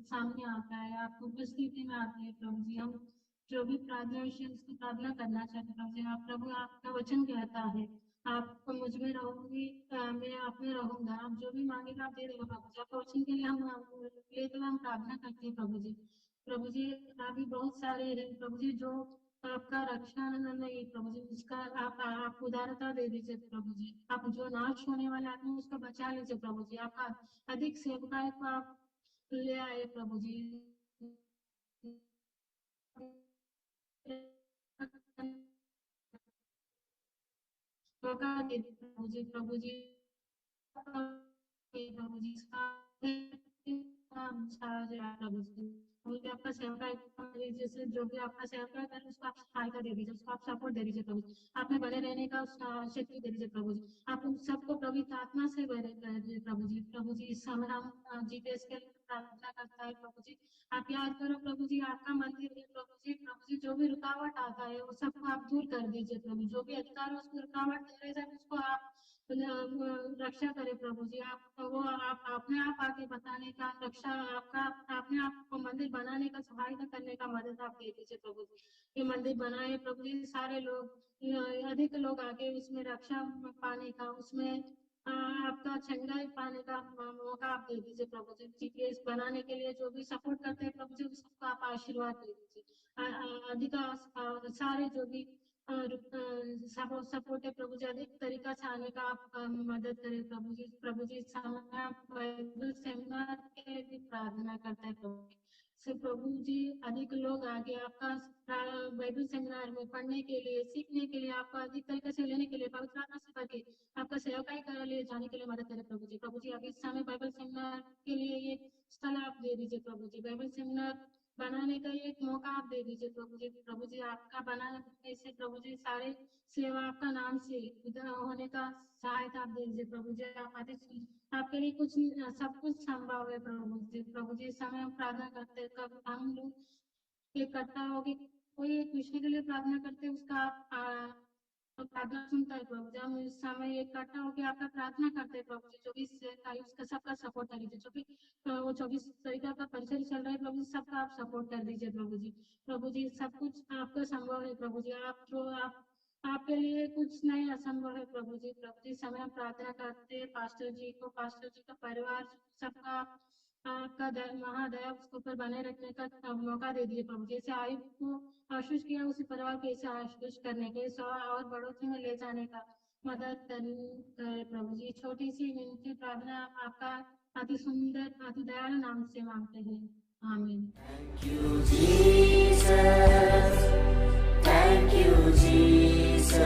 सामने आता है, आपको उपस्थिति में आते हैं प्रभु जी। हम जो भी प्रार्थना विषय उसकी प्रार्थना करना चाहते हैं प्रभु जी। आप प्रभु, आपका वचन कहता है, आप मुझ में रहोगी, मैं आप में रहूंगा। आप जो भी मांगेगा आप दे देगा प्रभु जी। आपका वचन के लिए हम लेते हुए हम प्रार्थना करते हैं प्रभु जी। प्रभु जी, अभी बहुत सारे हैं प्रभु जी जो आपका रक्षा नहीं प्रभु जी, उसका आप उदारता दे दीजिए प्रभु जी। आप जो नाश होने वाले आदमी उसको बचा लीजिए प्रभु जी। आपका अधिक सेवकाय को आप ले आए प्रभु जी। प्रभु जी, प्रभु जी, प्रभु जी, छाया जाए प्रभु जी। मुझे आपका सेवका जैसे जो भी आपका सेवका करे उसको आप सहायता दे दीजिए, उसको आप सपोर्ट दे दीजिए प्रभु जी। आप में बने रहने का उसका शक्ति दे दीजिए प्रभु जी। आप उन सबको पवित्र आत्मा से भरे कर दीजिए प्रभु जी। प्रभु जी इस समय हम जीपीएस के लिए प्रार्थना करता है प्रभु जी। आप याद करो प्रभु जी, आपका मंदिर है प्रभु जी। प्रभु जी जो भी रुकावट आता है वो सबको आप दूर कर दीजिए प्रभु। जो भी अधिकार उसको रुकावट दे रहे हैं उसको आप रक्षा करें प्रभु जी। आप वो आप अपने आप आके बताने का रक्षा आपका अपने आप को मंदिर बनाने का सहायता करने का मदद आप दे दीजिए प्रभु जी। ये मंदिर बनाए प्रभु जी, सारे लोग अधिक लोग आगे उसमें रक्षा पाने का, उसमें आपका झंडा पाने का मौका आप दे दीजिए प्रभु जी। जीपीएस बनाने के लिए जो भी सपोर्ट करते हैं प्रभु जी सबको आप आशीर्वाद दे दीजिए। अधिक सारे जो भी सपोर्ट है प्रभु जी, अधिक तरीका से आने का आप मदद करें प्रभु जी। प्रभु जी समय बाइबल सेमिनार के लिए भी प्रार्थना करता है प्रभु जी। से प्रभु जी अधिक लोग आगे आपका बाइबल सेमिनार में पढ़ने के लिए, सीखने के लिए, आपका अधिक तरीके से लेने के लिए, पवित्र आत्मा से करके आपका सेवकाई कर लिए जाने के लिए मदद करें प्रभु जी। प्रभु जी अभी इस समय बाइबल सेमिनार के लिए ये स्थल आप दे दीजिए प्रभु जी। बाइबल सेमिनार बनाने का एक मौका आप दे दीजिए प्रभु जी। प्रभु जी आपका बनाने से प्रभु जी सारे सेवा आपका नाम से होने का सहायता आप दे दीजिए प्रभु जी। आपके लिए कुछ सब कुछ संभव है प्रभु जी। प्रभु जी इस समय हम प्रार्थना करते हैं, कब हम लोग इकट्ठा होके कोई एक विषय के लिए प्रार्थना करते हैं उसका आप तो प्रार्थना सुनता है प्रभु जी। हम इस समय इकट्ठा होकर आपका प्रार्थना करते हैं प्रभु जी। 24 तारीख उसका सबका सपोर्ट कर दीजिए। जो भी वो 24 तारीख का परिचय चल रहा है प्रभु जी सबका आप सपोर्ट कर दीजिए प्रभु जी। प्रभु जी सब कुछ आपका संभव है प्रभु जी। आप आपके लिए कुछ नहीं असंभव है प्रभु जी। प्रभु जी समय हम प्रार्थना करते हैं पास्टर जी का परिवार सबका आपका महादया उसके ऊपर बने रखने का मौका दे दिए प्रभु जी। जैसे आयुब को आशीष किया उसी परिवार को ऐसे आशीष करने के और बढ़ोतरी में ले जाने का मदद करे प्रभु जी। छोटी सी विनती प्रार्थना आपका अति सुंदर अति दयालु नाम से मांगते हैं, आमीन। Thank you, Jesus.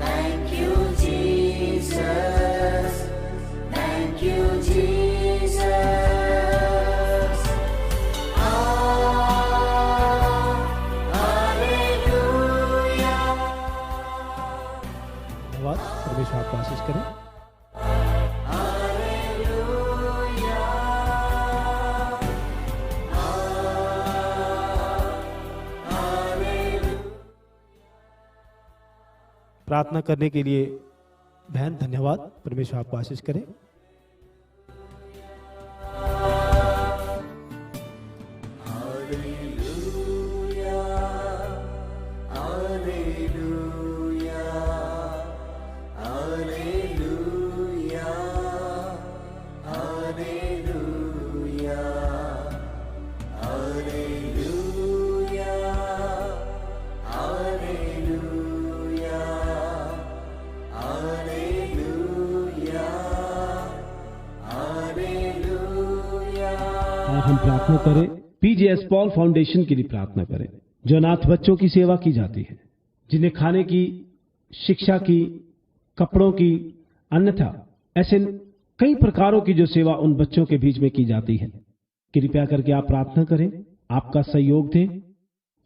Thank you, Jesus. Thank you, Jesus. Hallelujah. धन्यवाद। परमेश्वर आपको आशीष करें। प्रार्थना करने के लिए बहन धन्यवाद। परमेश्वर आपको आशीष करें। हम प्रार्थना करें, पीजीएस पॉल फाउंडेशन के लिए प्रार्थना करें, जो अनाथ बच्चों की सेवा की जाती है, जिन्हें खाने की, शिक्षा की, कपड़ों की, अन्यथा ऐसे कई प्रकारों की जो सेवा उन बच्चों के बीच में की जाती है। कृपया करके आप प्रार्थना करें, आपका सहयोग दें।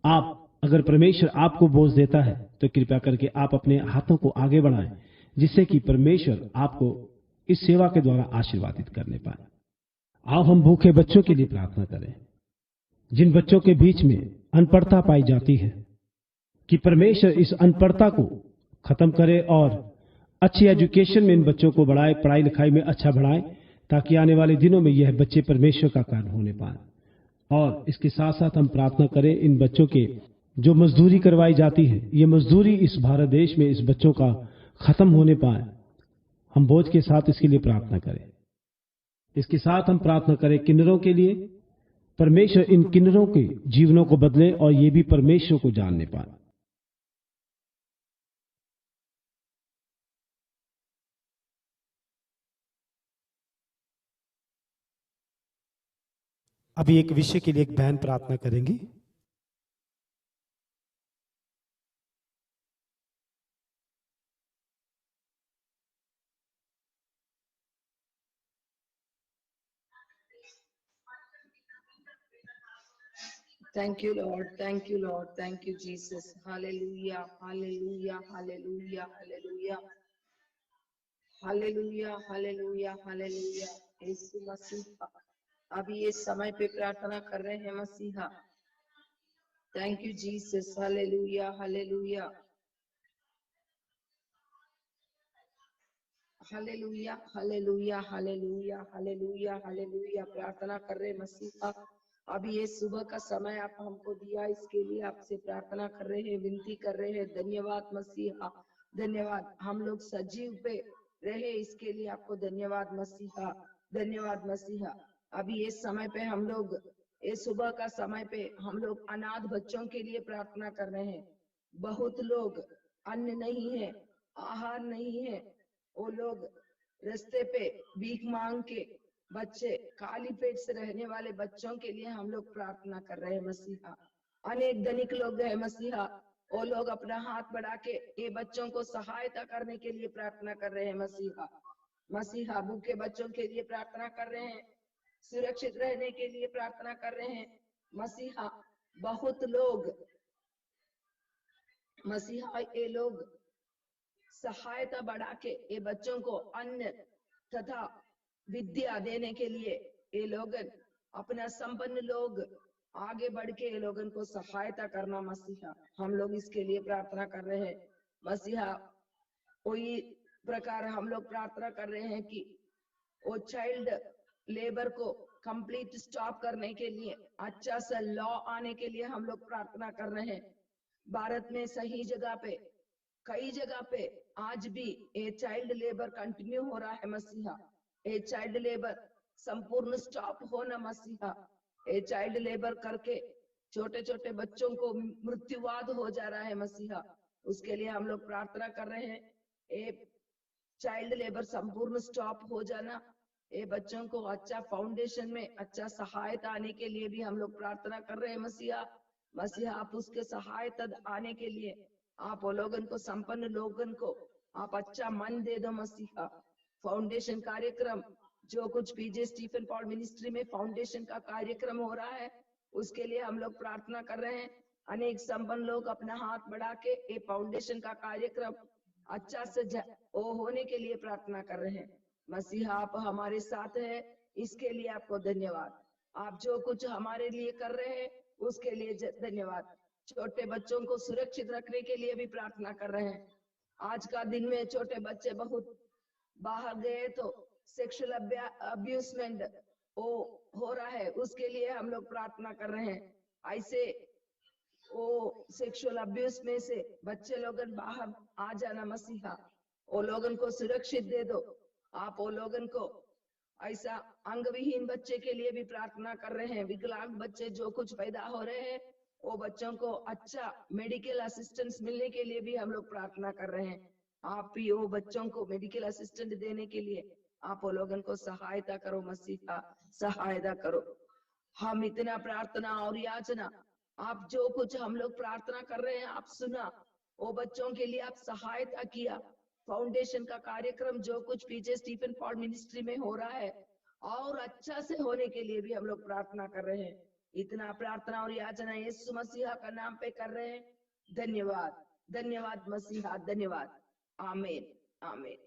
आप अगर परमेश्वर आपको बोझ देता है तो कृपया करके आप अपने हाथों को आगे बढ़ाएं, जिससे कि परमेश्वर आपको इस सेवा के द्वारा आशीर्वादित करने पाए। आओ हम भूखे बच्चों के लिए प्रार्थना करें, जिन बच्चों के बीच में अनपढ़ता पाई जाती है, कि परमेश्वर इस अनपढ़ता को खत्म करे और अच्छी एजुकेशन में इन बच्चों को बढ़ाए, पढ़ाई लिखाई में अच्छा बढ़ाए, ताकि आने वाले दिनों में यह बच्चे परमेश्वर का कार्य होने पाए। और इसके साथ साथ हम प्रार्थना करें, इन बच्चों के जो मजदूरी करवाई जाती है, ये मजदूरी इस भारत देश में इस बच्चों का खत्म होने पाए। हम बोझ के साथ इसके लिए प्रार्थना करें। इसके साथ हम प्रार्थना करें किन्नरों के लिए, परमेश्वर इन किन्नरों के जीवनों को बदले और ये भी परमेश्वर को जानने पाए। अभी एक विषय के लिए एक बहन प्रार्थना करेंगी। Thank you, Lord. Thank you, Lord. Thank you, Jesus. Hallelujah. Hallelujah. Hallelujah. Hallelujah. Hallelujah. Hallelujah. Hallelujah. यीशु मसीहा अभी ये समय पे प्रार्थना कर रहे हैं मसीहा. Thank you, Jesus. Hallelujah. Hallelujah. Hallelujah. Hallelujah. Hallelujah. Hallelujah. Hallelujah. प्रार्थना कर रहे हैं मसीहा. अभी ये सुबह का समय आप हमको दिया, इसके लिए आपसे प्रार्थना कर रहे हैं, विनती कर रहे हैं. धन्यवाद मसीहा, धन्यवाद. हम लोग सजीव पे रहे, इसके लिए आपको धन्यवाद मसीहा, धन्यवाद मसीहा. अभी ये समय पे हम लोग, ये सुबह का समय पे हम लोग अनाथ बच्चों के लिए प्रार्थना कर रहे हैं. बहुत लोग अन्न नहीं है, आहार नहीं है, वो लोग रास्ते पे भीख मांग के बच्चे, खाली पेट से रहने वाले बच्चों के लिए हम लोग प्रार्थना कर रहे हैं मसीहा. अनेक धनिक लोग हैं मसीहा, वो लोग अपना हाथ बढ़ा के ये बच्चों को सहायता करने के लिए प्रार्थना कर रहे हैं मसीहा. मसीहा भूखे बच्चों के लिए प्रार्थना कर रहे हैं, सुरक्षित रहने के लिए प्रार्थना कर रहे हैं मसीहा. बहुत लोग मसीहा, ये लोग सहायता बढ़ा के ये बच्चों को अन्न तथा विद्या देने के लिए ये लोग अपना संपन्न लोग आगे बढ़ के ये लोगों को सहायता करना मसीहा. हम लोग इसके लिए प्रार्थना कर रहे हैं मसीहा. वही प्रकार हम लोग प्रार्थना कर रहे हैं कि वो चाइल्ड लेबर को कंप्लीट स्टॉप करने के लिए अच्छा सा लॉ आने के लिए हम लोग प्रार्थना कर रहे हैं. भारत में सही जगह पे, कई जगह पे आज भी ये चाइल्ड लेबर कंटिन्यू हो रहा है मसीहा. ये चाइल्ड लेबर संपूर्ण स्टॉप होना मसीहा. ये चाइल्ड लेबर करके छोटे छोटे बच्चों को मृत्युवाद हो जा रहा है मसीहा. उसके लिए हम लोग प्रार्थना कर रहे हैं, ये चाइल्ड लेबर संपूर्ण स्टॉप हो जाना. ये बच्चों को अच्छा फाउंडेशन में अच्छा सहायता आने के लिए भी हम लोग प्रार्थना कर रहे हैं मसीहा. मसीहा आप उसके सहायता आने के लिए आप वो लोगन को, संपन्न लोगन को आप अच्छा मन दे दो मसीहा. फाउंडेशन कार्यक्रम जो कुछ पीजे स्टीफन पॉल मिनिस्ट्री में फाउंडेशन का कार्यक्रम हो रहा है, उसके लिए हम लोग प्रार्थना कर रहे हैं. अनेक संपन्न लोग अपना हाथ बढ़ा के ये फाउंडेशन का कार्यक्रम अच्छा से वो होने के लिए प्रार्थना कर रहे हैं मसीहा. आप हमारे साथ हैं, इसके लिए आपको धन्यवाद. आप जो कुछ हमारे लिए कर रहे हैं उसके लिए धन्यवाद. छोटे बच्चों को सुरक्षित रखने के लिए भी प्रार्थना कर रहे हैं. आज का दिन में छोटे बच्चे बहुत बाहर गए तो सेक्सुअल अब्यूसमेंट हो रहा है, उसके लिए हम लोग प्रार्थना कर रहे हैं. ऐसे वो सेक्सुअल अब्यूज में से बच्चे लोगन बाहर आ जाना मसीहा. वो लोगन को सुरक्षित दे दो. आप वो लोगन को ऐसा अंगविहीन बच्चे के लिए भी प्रार्थना कर रहे हैं. विकलांग बच्चे जो कुछ पैदा हो रहे हैं, वो बच्चों को अच्छा मेडिकल असिस्टेंस मिलने के लिए भी हम लोग प्रार्थना कर रहे हैं. आप भी वो बच्चों को मेडिकल असिस्टेंट देने के लिए आप वो लोगों को सहायता करो मसीहा, सहायता करो. हम इतना प्रार्थना और याचना, आप जो कुछ हम लोग प्रार्थना कर रहे हैं आप सुना. वो बच्चों के लिए आप सहायता किया. फाउंडेशन का कार्यक्रम जो कुछ पीजे स्टीफन पॉल मिनिस्ट्री में हो रहा है और अच्छा से होने के लिए भी हम लोग प्रार्थना कर रहे हैं. इतना प्रार्थना और याचना यीशु मसीहा का नाम पे कर रहे हैं. धन्यवाद, धन्यवाद मसीहा, धन्यवाद. आमीन, आमीन.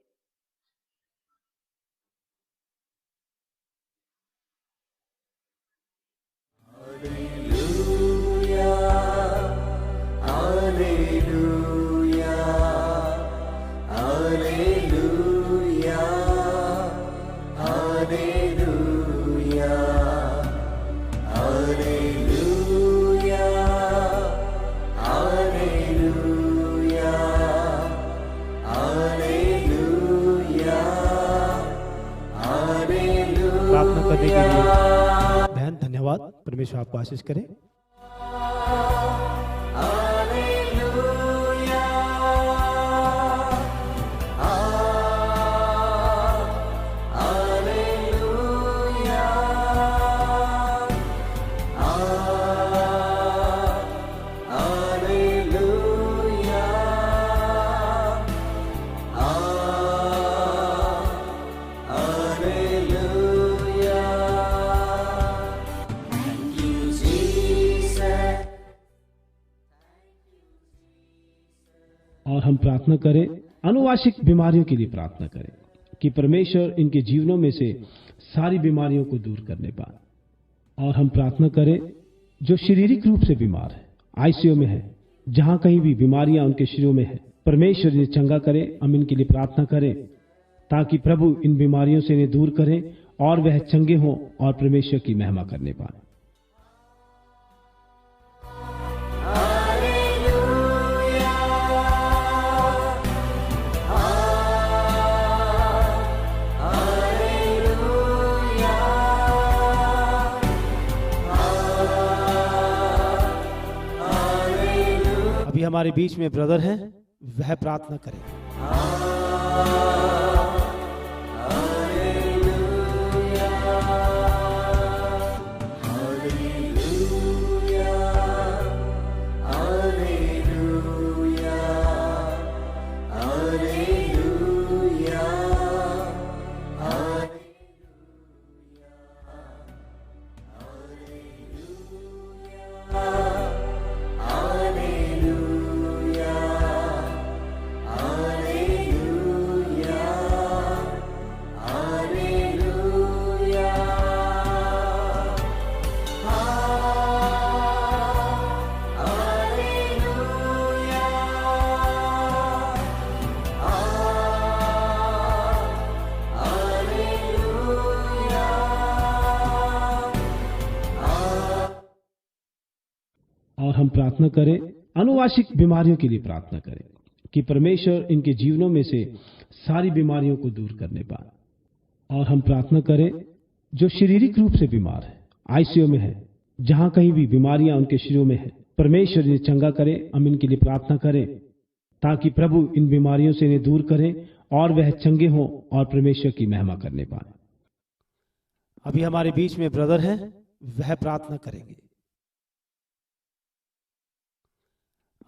प्रार्थना करने के लिए बहन धन्यवाद. परमेश्वर आपको आशीष करे. Thank you, Jesus. हम प्रार्थना करें, अनुवांशिक बीमारियों के लिए प्रार्थना करें कि परमेश्वर इनके जीवनों में से सारी बीमारियों को दूर करने पाए। और हम प्रार्थना करें, जो शारीरिक रूप से बीमार है, आईसीयू में है, जहां कहीं भी बीमारियां उनके शरीरों में है, परमेश्वर इन्हें चंगा करे। हम इनके लिए प्रार्थना करें ताकि प्रभु इन बीमारियों से इन्हें दूर करें और वह चंगे हों और परमेश्वर की महिमा करने पाए। अभी हमारे बीच में ब्रदर हैं, वह प्रार्थना करें। और हम प्रार्थना करें, अनुवांशिक बीमारियों के लिए प्रार्थना करें कि परमेश्वर इनके जीवनों में से सारी बीमारियों को दूर करने पाए। और हम प्रार्थना करें, जो शारीरिक रूप से बीमार है, आईसीयू में है, जहां कहीं भी बीमारियां उनके शरीरों में है, परमेश्वर इन्हें चंगा करे। हम इनके लिए प्रार्थना करें ताकि प्रभु इन बीमारियों से इन्हें दूर करें और वह चंगे हों और परमेश्वर की महिमा करने पाए। अभी हमारे बीच में ब्रदर हैं, वह प्रार्थना करेंगे।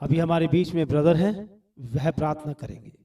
अभी हमारे बीच में ब्रदर हैं, वह प्रार्थना करेंगे।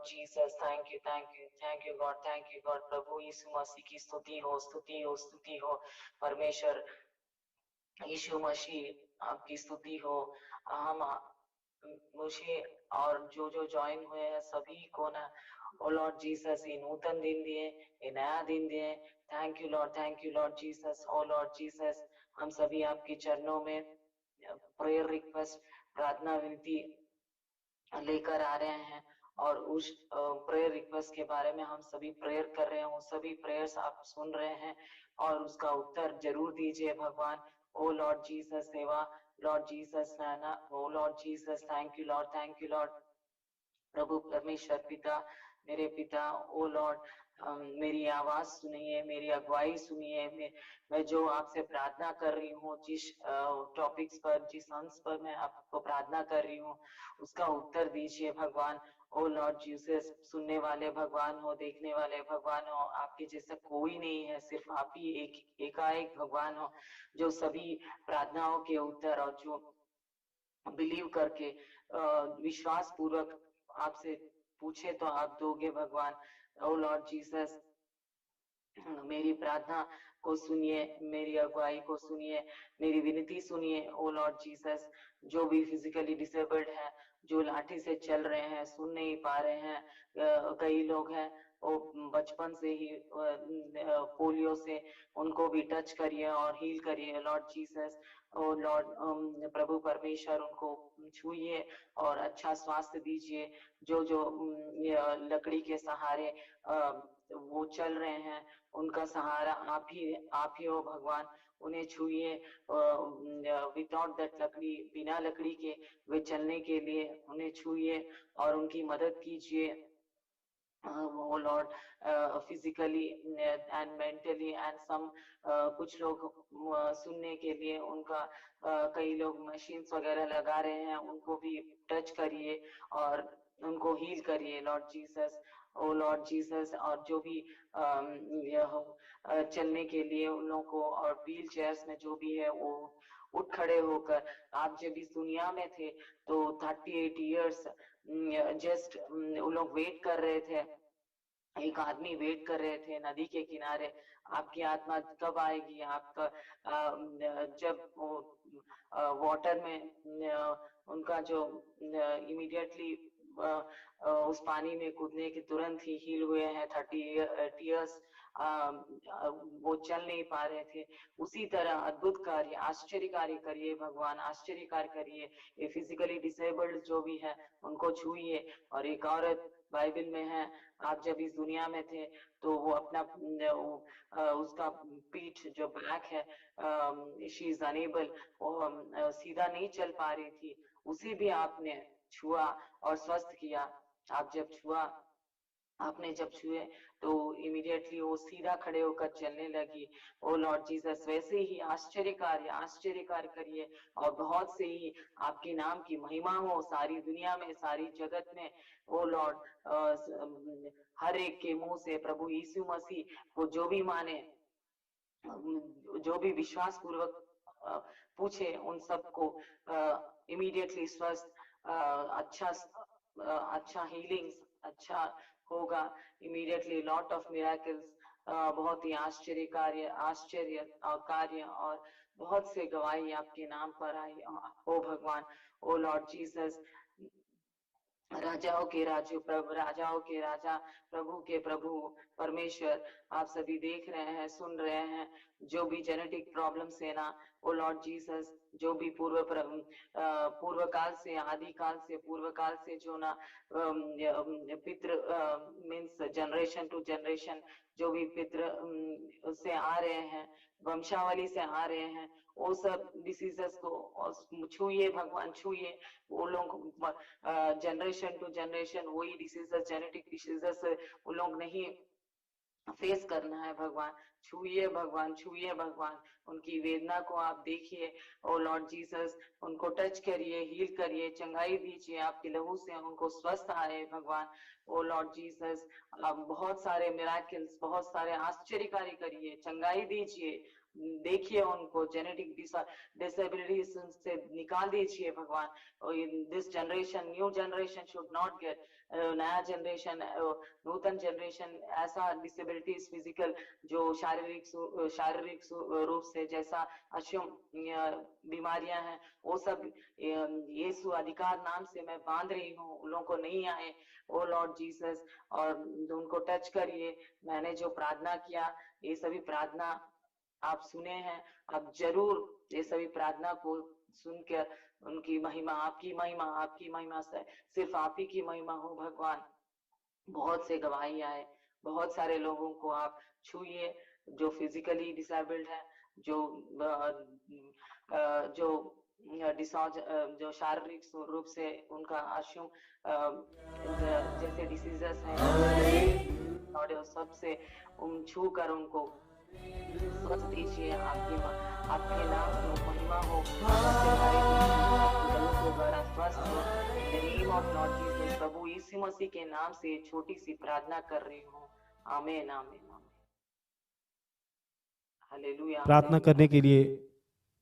Jesus, thank you God, प्रभु यीशु मसीह की स्तुति हो परमेश्वर यीशु मसीह आपकी स्तुति हो। हम मुझे और जो ज्वाइन हुए हैं सभी को ना ओ लॉर्ड जीसस ये नूतन दिन दिए, ये नया दिन दिए। Thank you Lord Jesus. O Lord Jesus, हम सभी आपके चरणों में प्रेयर रिक्वेस्ट, प्रार्थना विनती लेकर आ रहे हैं और उस प्रेयर रिक्वेस्ट के बारे में हम सभी प्रेयर कर रहे हैं। वो सभी प्रेयर्स आप सुन रहे हैं और उसका उत्तर जरूर दीजिए भगवान। ओ लॉर्ड जीसस सेवा, लॉर्ड जीसस नाना, oh Lord Jesus thank you Lord प्रभु परमेश्वर पिता, मेरे पिता, ओ लॉर्ड मेरी आवाज सुनिए, मेरी अगुवाई सुनिए। मैं जो आपसे प्रार्थना कर रही हूँ, जिस टॉपिक्स पर, जिस अंश पर मैं आपको प्रार्थना कर रही हूँ, उसका उत्तर दीजिए भगवान। ओ लॉर्ड जीसस, सुनने वाले भगवान हो, देखने वाले भगवान हो, आपके जैसा कोई नहीं है, सिर्फ आप ही एकाएक भगवान हो, जो सभी प्रार्थनाओं के उत्तर और जो बिलीव करके विश्वास पूर्वक आपसे पूछे तो आप दोगे भगवान। ओ लॉर्ड जीसस, मेरी प्रार्थना को सुनिए, मेरी अगुवाई को सुनिए, मेरी विनती सुनिए। ओ लॉर्ड जीसस, जो भी फिजिकली डिसेबल्ड है जो लाठी से चल रहे हैं, सुन नहीं पा रहे हैं, कई लोग हैं वो बचपन से ही पोलियो से, उनको भी टच करिए और हील करिए लॉर्ड जीसस। ओ लॉर्ड प्रभु परमेश्वर उनको छूइए और अच्छा स्वास्थ्य दीजिए। जो जो लकड़ी के सहारे वो चल रहे हैं, उनका सहारा आप ही हो भगवान। उन्हें छूइए विदाउट दैट लकड़ी, बिना लकड़ी के वे चलने के लिए उन्हें छूइए और उनकी मदद कीजिए। Oh Lord, physically and mentally and some कुछ लोग सुनने के लिए उनका कई लोग मशीन्स वगैरह लगा रहे हैं, उनको भी टच करिए और उनको हील करिए Lord Jesus. O Lord Jesus, और जो भी चलने के लिए उन लोगों को और व्हील चेयर्स में जो भी है वो उठ खड़े होकर, आप जब इस दुनिया में थे तो 38 इयर्स जस्ट उन लोग वेट कर रहे थे, एक आदमी वेट कर रहे थे नदी के किनारे, आपकी आत्मा कब आएगी, आपका जब वाटर में उनका जो इमीडिएटली उस पानी में कूदने के तुरंत ही हील हुए हैं 38 इयर्स, वो चल नहीं पा रहे थे। उसी तरह अद्भुत कार्य, आश्चर्य कार्य करिए भगवान, आश्चर्य कार्य करिए। ये फिजिकली डिसेबल्ड जो भी है उनको छूइए। और एक औरत बाइबल में है, आप जब इस दुनिया में थे तो वो अपना उसका पीठ जो बैक है, शी इज अनेबल, वो सीधा नहीं चल पा रही थी, उसे भी आपने छुआ और स्वस्थ किया। आप जब छुआ, आपने जब छुए तो इमीडिएटली वो सीधा खड़े होकर चलने लगी। ओ लॉर्ड जीसस, वैसे ही आश्चर्य कार्य करिए और बहुत से ही आपके नाम की महिमा हो सारी दुनिया में, सारी जगत में। ओ लॉर्ड, हर एक के मुंह से प्रभु यीशु मसीह को जो भी माने, जो भी विश्वास पूर्वक पूछे, उन सबको इमीडिएटली स्वस्थ, अच्छा हीलिंग्स अच्छा होगा इमीडिएटली। लॉट ऑफ मिराकल्स, बहुत ही आश्चर्य कार्य और बहुत से गवाही आपके नाम पर आई ओ भगवान। ओ लॉर्ड जीसस, राजाओं के राजा, राजाओं के राजा, प्रभु के प्रभु परमेश्वर, आप सभी देख रहे हैं, सुन रहे हैं, जो भी जेनेटिक प्रॉब्लम्स है ना, ओ लॉर्ड जीसस, जो भी पूर्व काल से, आदि काल से, पूर्व काल से जो ना पितृ मीन्स जनरेशन टू जनरेशन, जो भी पितृ से आ रहे हैं, वंशावली से आ रहे हैं, वो सब डिसीजेस को छूइए भगवान, छूइए। वो लोग जनरेशन टू जनरेशन वही डिसीजेस, जेनेटिक डिसीजेस वो लोग नहीं फेस करना है भगवान। छूइए भगवान, छूइए भगवान, उनकी वेदना को आप देखिए। ओ लॉर्ड जीसस, उनको टच करिए, हील करिए, चंगाई दीजिए, आपके लहू से उनको स्वस्थ आए भगवान। ओ लॉर्ड जीसस, आप बहुत सारे मिराकल्स, बहुत सारे आश्चर्यकारी करिए, चंगाई दीजिए, देखिए उनको जेनेटिक डिसेबिलिटीज से निकाल दीजिए भगवान। This generation, new generation should not gate, नया जनरेशन, नूतन जनरेशन ऐसा डिसेबिलिटीज फिजिकल जो शारीरिक रूप से जैसा अशुभ बीमारियां हैं, वो सब यीशु अधिकार नाम से मैं बांध रही हूँ, उन लोगों को नहीं आए। ओ लॉर्ड जीसस, और उनको टच करिए। मैंने जो प्रार्थना किया, ये सभी प्रार्थना आप सुने हैं, आप जरूर ये सभी प्रार्थना को सुनकर उनकी महिमा, आपकी महिमा से सिर्फ आप ही की महिमा हो भगवान। बहुत से गवाही आए, बहुत सारे लोगों को आप छूइए जो फिजिकली डिसेबल्ड है, जो शारीरिक रूप से उनका अशुभ जैसे डिसीजेस है, और सबसे छू कर उनको स्वस्थ दीजिए। आपके नाम की महिमा हो, स्वस्थ हो। नेम ऑफ लॉर्ड जीसस, प्रभु यीशु मसीह के नाम से छोटी सी प्रार्थना कर रही हूँ, आमीन आमीन आमीन, हालेलुया। प्रार्थना करने के लिए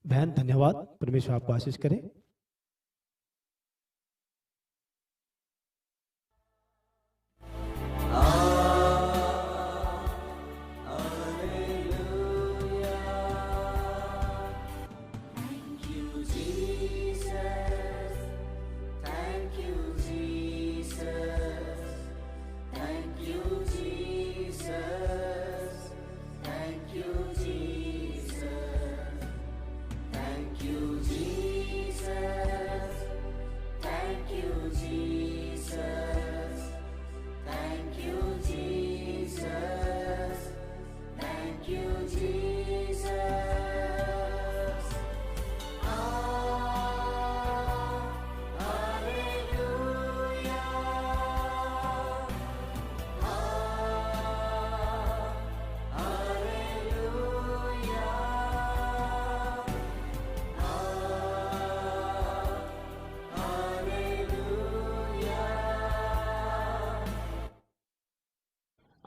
बहन धन्यवाद, परमेश्वर आपको आशीष करे। Thank you, Jesus. Thank you,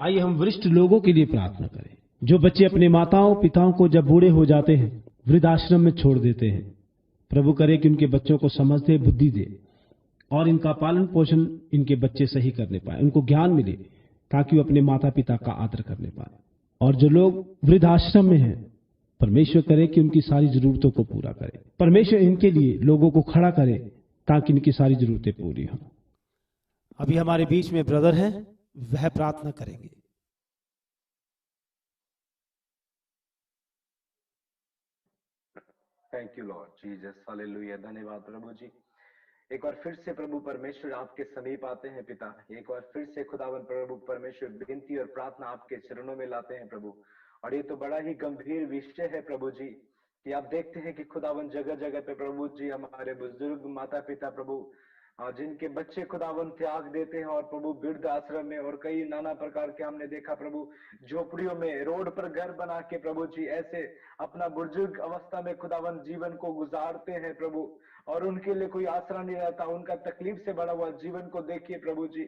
आइए हम वरिष्ठ लोगों के लिए प्रार्थना करें, जो बच्चे अपने माताओं पिताओं को जब बूढ़े हो जाते हैं वृद्धाश्रम में छोड़ देते हैं। प्रभु करे कि उनके बच्चों को समझ दे, बुद्धि दे और इनका पालन पोषण इनके बच्चे सही करने पाए, उनको ज्ञान मिले ताकि वो अपने माता पिता का आदर करने पाए। और जो लोग वृद्धाश्रम में हैं, परमेश्वर करे कि उनकी सारी जरूरतों को पूरा करे। परमेश्वर इनके लिए लोगों को खड़ा करे ताकि इनकी सारी जरूरतें पूरी हों। अभी हमारे बीच में ब्रदर हैं, वह प्रार्थना करेंगे। Thank you Lord Jesus, hallelujah. धन्यवाद प्रभु जी। एक बार फिर से प्रभु परमेश्वर आपके समीप आते हैं पिता। एक बार फिर से खुदावन प्रभु परमेश्वर विनती और प्रार्थना आपके चरणों में लाते हैं प्रभु। और ये तो बड़ा ही गंभीर विषय है प्रभु जी कि आप देखते हैं कि खुदावन जगह जगह पे प्रभु जी हमारे बुजुर्ग माता पिता प्रभु जिनके बच्चे खुदावन त्याग देते हैं और प्रभु वृद्ध आश्रम में और कई नाना प्रकार के हमने देखा प्रभु झोपड़ियों में, रोड पर घर बना के प्रभु जी ऐसे अपना बुजुर्ग अवस्था में खुदावन जीवन को गुजारते हैं प्रभु। और उनके लिए कोई आसरा नहीं रहता, उनका तकलीफ से बड़ा हुआ जीवन को देखिए प्रभु जी।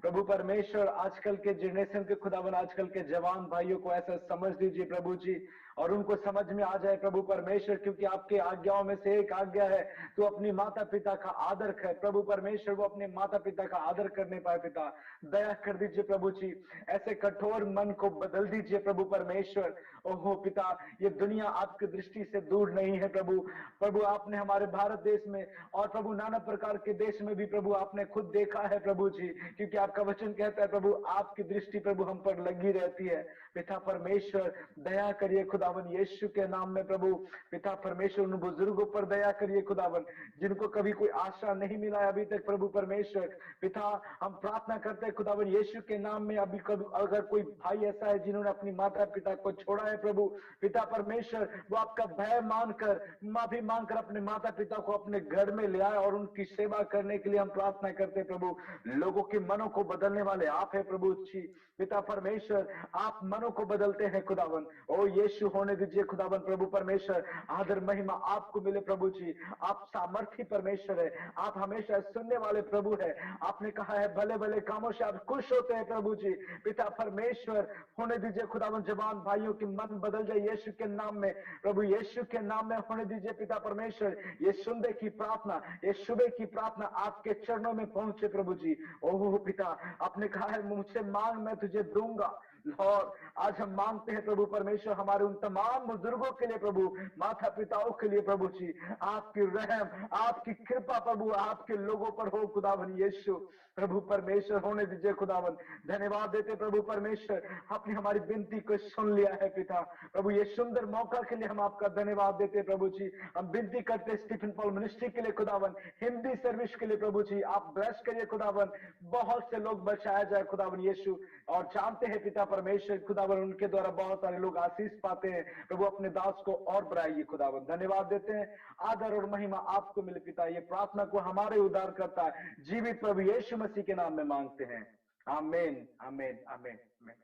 प्रभु परमेश्वर आजकल के जनरेशन के खुदावन, आजकल के जवान भाइयों को ऐसा समझ दीजिए प्रभु जी, और उनको समझ में आ जाए प्रभु परमेश्वर, क्योंकि आपके आज्ञाओं में से एक आज्ञा है तो अपनी माता पिता का आदर कर। प्रभु परमेश्वर वो अपने माता पिता का आदर करने पाए पिता, दया कर दीजिए प्रभु जी। ऐसे कठोर मन को बदल दीजिए प्रभु परमेश्वर। ओहो पिता, ये दुनिया आपकी दृष्टि से दूर नहीं है प्रभु। प्रभु आपने हमारे भारत देश में और प्रभु नाना प्रकार के देश में भी प्रभु आपने खुद देखा है प्रभु जी, क्योंकि आपका वचन कहता है प्रभु आपकी दृष्टि प्रभु हम पर लगी रहती है। पिता परमेश्वर दया करिए खुदावन यीशु के नाम में प्रभु। पिता परमेश्वर उन बुजुर्गों पर दया करिए खुदावन जिनको कभी कोई आशा नहीं मिला है अभी तक प्रभु परमेश्वर। पिता हम प्रार्थना करते हैं खुदावन यीशु के नाम में, अभी कभी अगर कोई भाई ऐसा है जिन्होंने अपनी माता पिता को छोड़ा है प्रभु, पिता परमेश्वर वो आपका भय मानकर, माफी मांगकर अपने माता पिता को अपने घर में ले आए और उनकी सेवा करने के लिए हम प्रार्थना करते हैं प्रभु। लोगों के मनों को बदलने वाले आप है प्रभु जी। पिता परमेश्वर आप मनों को बदलते हैं खुदावन। ओ यीशु होने दीजिए खुदावन प्रभु परमेश्वर। आदर महिमा आपको मिले प्रभु जी। आप सामर्थी परमेश्वर है, आप हमेशा सुनने वाले प्रभु है। आपने कहा है भले भले कामों से आप खुश होते हैं प्रभु जी। पिता परमेश्वर होने दीजिए खुदावन जवान भाइयों के मन बदल जाए यीशु के नाम में प्रभु, यीशु के नाम में होने दीजिए पिता परमेश्वर। ये सुनने की प्रार्थना, ये सुबह की प्रार्थना आपके चरणों में पहुंचे प्रभु जी। ओह पिता, आपने कहा है मुझसे मांग मैं तुझे दूंगा। लॉर्ड आज हम मांगते हैं प्रभु परमेश्वर हमारे उन तमाम बुजुर्गों के लिए प्रभु, माता पिताओं के लिए प्रभु जी, आपकी रहम आपकी कृपा प्रभु आपके लोगों पर हो खुदावन यीशु। प्रभु परमेश्वर होने दीजिए खुदावन। धन्यवाद देते प्रभु परमेश्वर, आपने हमारी विनती को सुन लिया है पिता प्रभु। ये सुंदर मौका के लिए हम आपका धन्यवाद देते प्रभु जी। हम विनती करते स्टीफन पॉल मिनिस्ट्री के लिए खुदावन, हिंदी सर्विस के लिए प्रभु जी आप ब्लेस करिए खुदावन। बहुत से लोग बचाया जाए खुदावन यीशु, और जानते हैं पिता परमेश्वर खुदावन उनके द्वारा बहुत सारे लोग आशीष पाते हैं प्रभु। अपने दास को और बढ़ाइए खुदावन। धन्यवाद देते हैं, आदर और महिमा आपको मिले पिता। ये प्रार्थना को हमारे उद्धार करता है जीवित प्रभु यीशु मसीह के नाम में मांगते हैं, आमीन आमीन आमीन आमीन।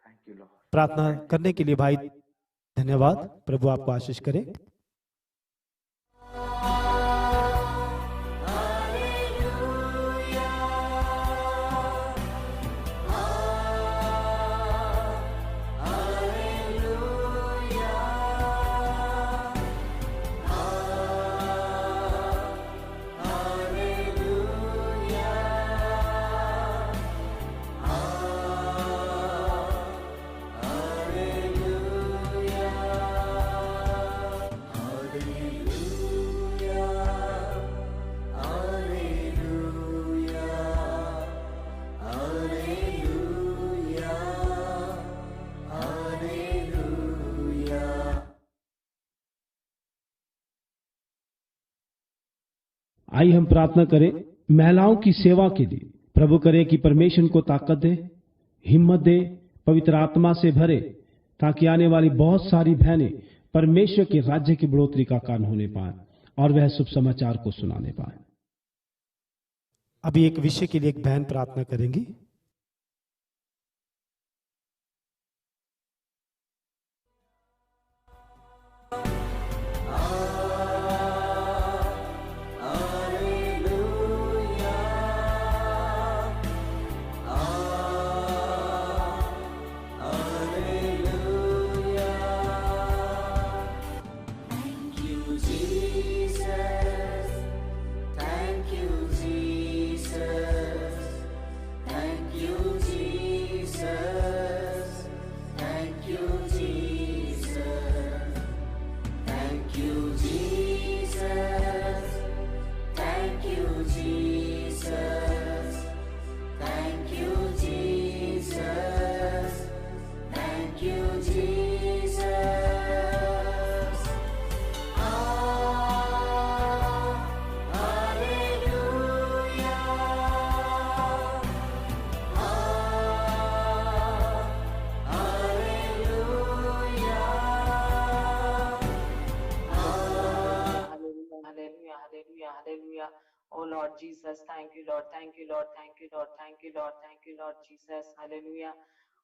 Thank you Lord. प्रार्थना करने के लिए भाई धन्यवाद। प्रभु आपको आशीष करे। आइए हम प्रार्थना करें महिलाओं की सेवा के लिए। प्रभु करे कि परमेश्वर को ताकत दे, हिम्मत दे, पवित्र आत्मा से भरे, ताकि आने वाली बहुत सारी बहनें परमेश्वर के राज्य की बढ़ोतरी का कारण होने पाए और वह शुभ समाचार को सुनाने पाए। अभी एक विषय के लिए एक बहन प्रार्थना करेंगी। Hallelujah. Oh Lord Jesus, thank you, Lord. Thank you, Lord. Thank you, Lord. Thank you, Lord. Thank you, Lord Jesus. Hallelujah.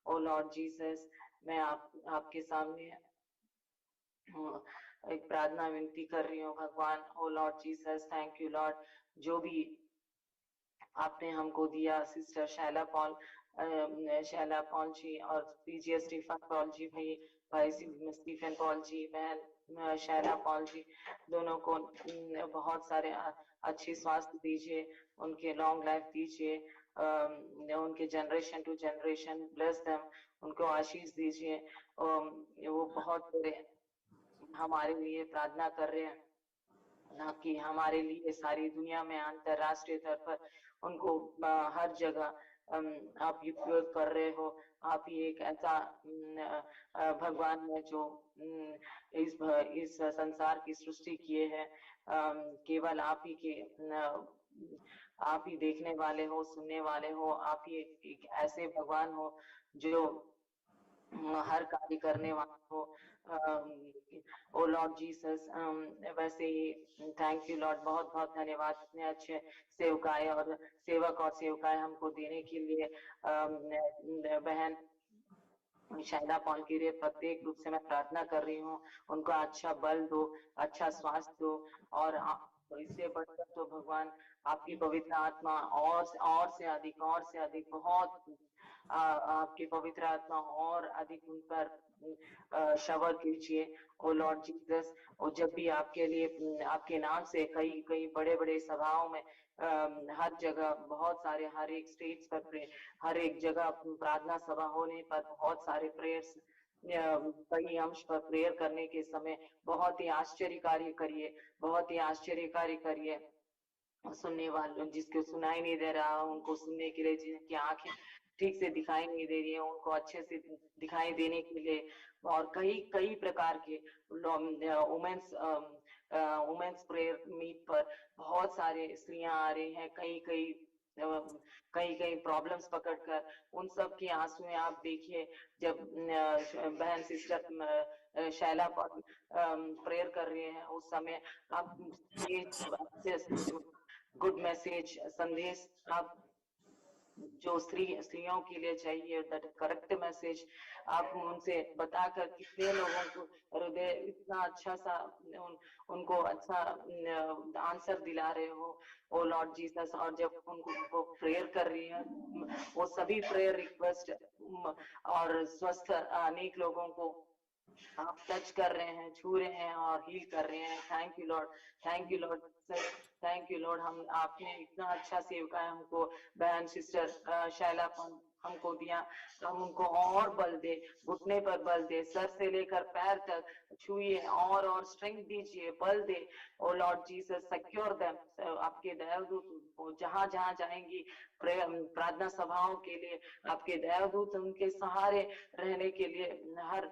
Oh Lord Jesus, मैं आपके सामने एक प्रार्थना विनती कर रही हूँ भगवान. ओ Lord Jesus, thank you Lord. जो भी आपने हमको दिया, सिस्टर शैला पॉल जी और पीजीएस स्टीफन पॉल जी, भाई स्टीफन पॉल जी, बहन शैला पॉल जी, दोनों को बहुत सारे अच्छी स्वास्थ्य दीजिए, उनके लॉन्ग लाइफ दीजिए, उनके generation to generation bless them, उनको आशीष दीजिए. वो बहुत बड़े हमारे लिए प्रार्थना कर रहे हैं, ना कि हमारे लिए, सारी दुनिया में अंतरराष्ट्रीय स्तर पर उनको हर जगह आप उपयोग कर रहे हो. आप ही एक ऐसा भगवान है जो इस संसार की सृष्टि किए हैं. केवल आप ही देखने वाले हो, सुनने वाले हो. आप ही एक ऐसे भगवान हो जो हर कार्य करने वाला हो. ओ लॉर्ड जीसस, वैसे ही थैंक यू लॉर्ड, बहुत बहुत धन्यवाद इतने अच्छे सेवकाएं और सेवक और सेवकाएं हमको देने के लिए. बहन शैला पॉल के लिए प्रत्येक रूप से मैं प्रार्थना कर रही हूँ, उनको अच्छा बल दो, अच्छा स्वास्थ्य दो, और इससे बढ़कर तो भगवान आपकी पवित्र आत्मा और से अधिक बहुत आपकी पवित्र आत्मा और अधिक उन पर शवर कीजिए. ओ लॉर्ड जीसस, और जब भी आपके लिए, आपके नाम से कई बड़े बड़े सभाओं में हर जगह बहुत सारे, हर एक स्टेट्स पर, हर एक जगह प्रार्थना सभा होने पर बहुत सारे प्रेयर्स, कई अंश पर प्रेयर करने के समय बहुत ही आश्चर्यकारी करिए, बहुत ही आश्चर्यकारी करिए. सुनने वालों, जिसको सुनाई नहीं दे रहा उनको सुनने के लिए, जिनकी आंखें ठीक से दिखाई नहीं दे रही है उनको अच्छे से दिखाई देने के लिए, और कई प्रकार के वुमेन्स प्रेयर मीट पर बहुत सारे स्त्रियां आ रही हैं, कई प्रॉब्लम्स पकड़कर. उन सब की आंसुएं आप देखिए. जब बहन सिस्टर शैला पर प्रेयर कर रहे हैं उस समय आप गुड मैसेज, संदेश आप जो स्त्रियों के लिए चाहिए, दैट करेक्ट मैसेज आप उनसे बताकर कितने लोगों को हृदय इतना अच्छा सा उनको अच्छा आंसर दिला रहे हो. ओ लॉर्ड जीसस, और जब उनको प्रेयर कर रही है, वो सभी प्रेयर रिक्वेस्ट और स्वस्थ अनेक लोगों को आप टच कर रहे हैं, छू रहे हैं और हील कर रहे हैं. Thank you Lord, thank you Lord, thank you Lord. आपने इतना अच्छा सेवका है हमको, बहन सिस्टर शैला हमको दिया, तो हम उनको और बल दे, घुटने पर बल दे, सर से लेकर पैर तक छुइए और स्ट्रेंथ दीजिए, बल दे. ओ लॉर्ड जीसस, सिक्योर देम. आपके देवदूत जहां जाएंगी प्रार्थना सभाओं के लिए, आपके देवदूत उनके सहारे रहने के लिए हर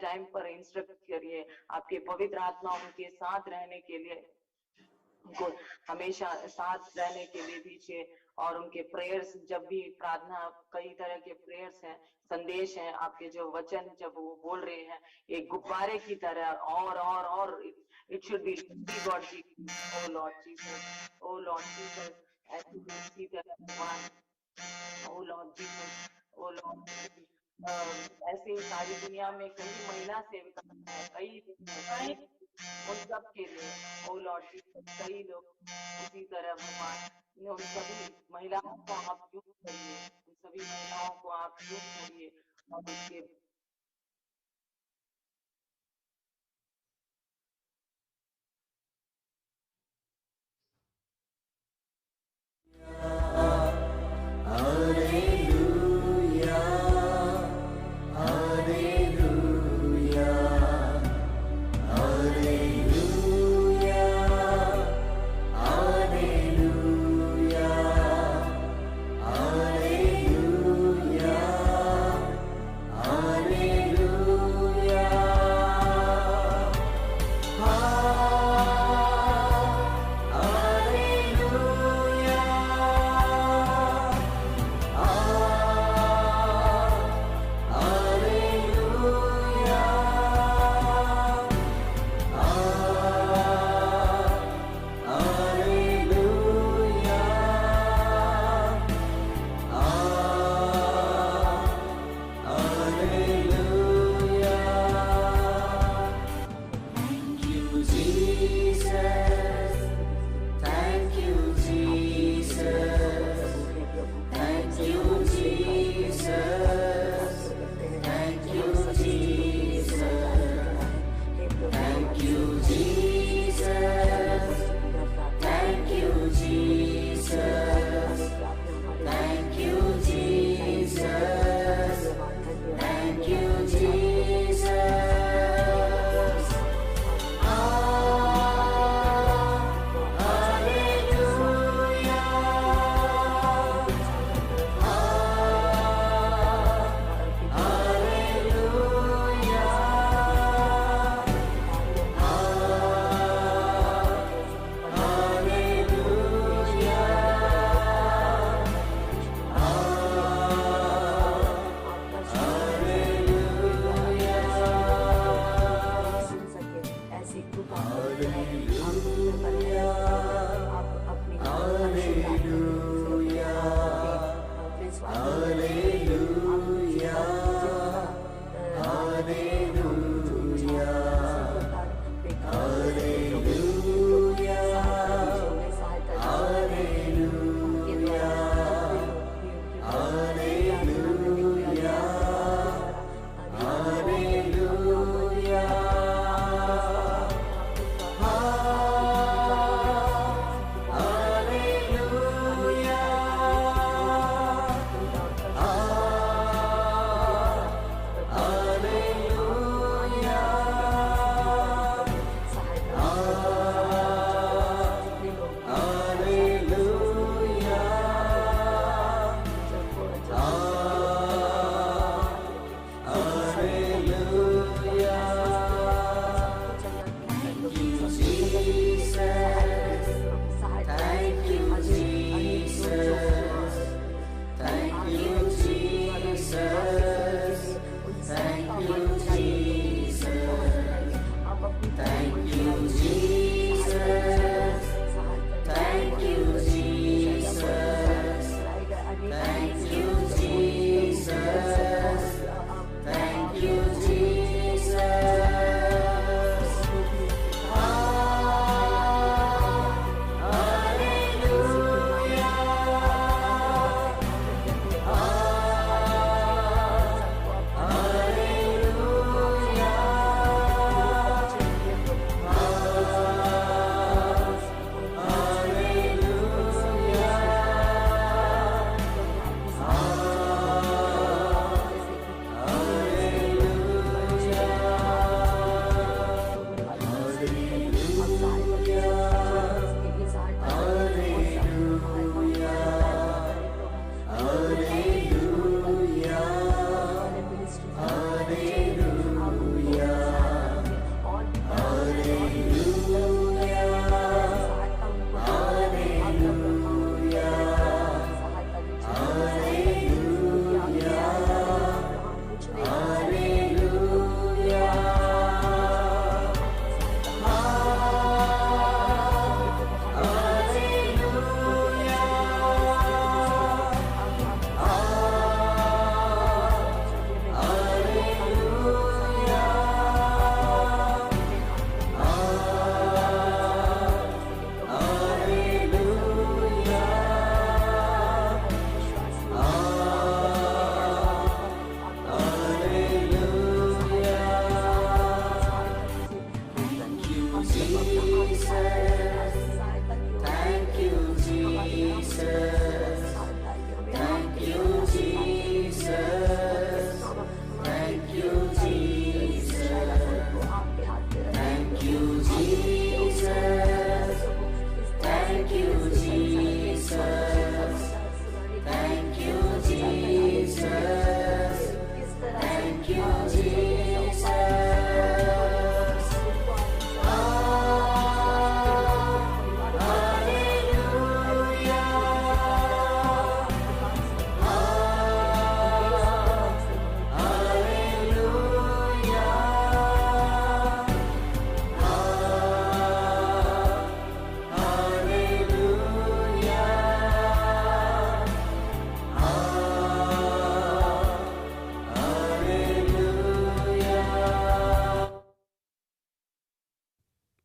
टाइम पर इंस्ट्रक्ट करिए. आपके पवित्र आत्मा उनके साथ रहने के लिए, उनको हमेशा साथ रहने के लिए दीजिए. और उनके प्रेयर्स, जब भी प्रार्थना, कई तरह के प्रेयर्स हैं, संदेश हैं, आपके जो वचन जब वो बोल रहे हैं एक गुब्बारे की तरह, और it should be God ji. O Lord Jesus, O Lord Jesus, ऐसी तरह भगवान, ओ लॉर्ड जीसस, ओ लॉर्ड ऐसे ही सारी दुनिया में कई महिला सेविका है, कई उन सब के लिए. ओ लॉर्ड जीसस, कई लोग इसी तरह भगवान, उन सभी महिलाओं को आप यूज करिए, उन सभी महिलाओं को आप यूज करिए, और उसके Hallelujah.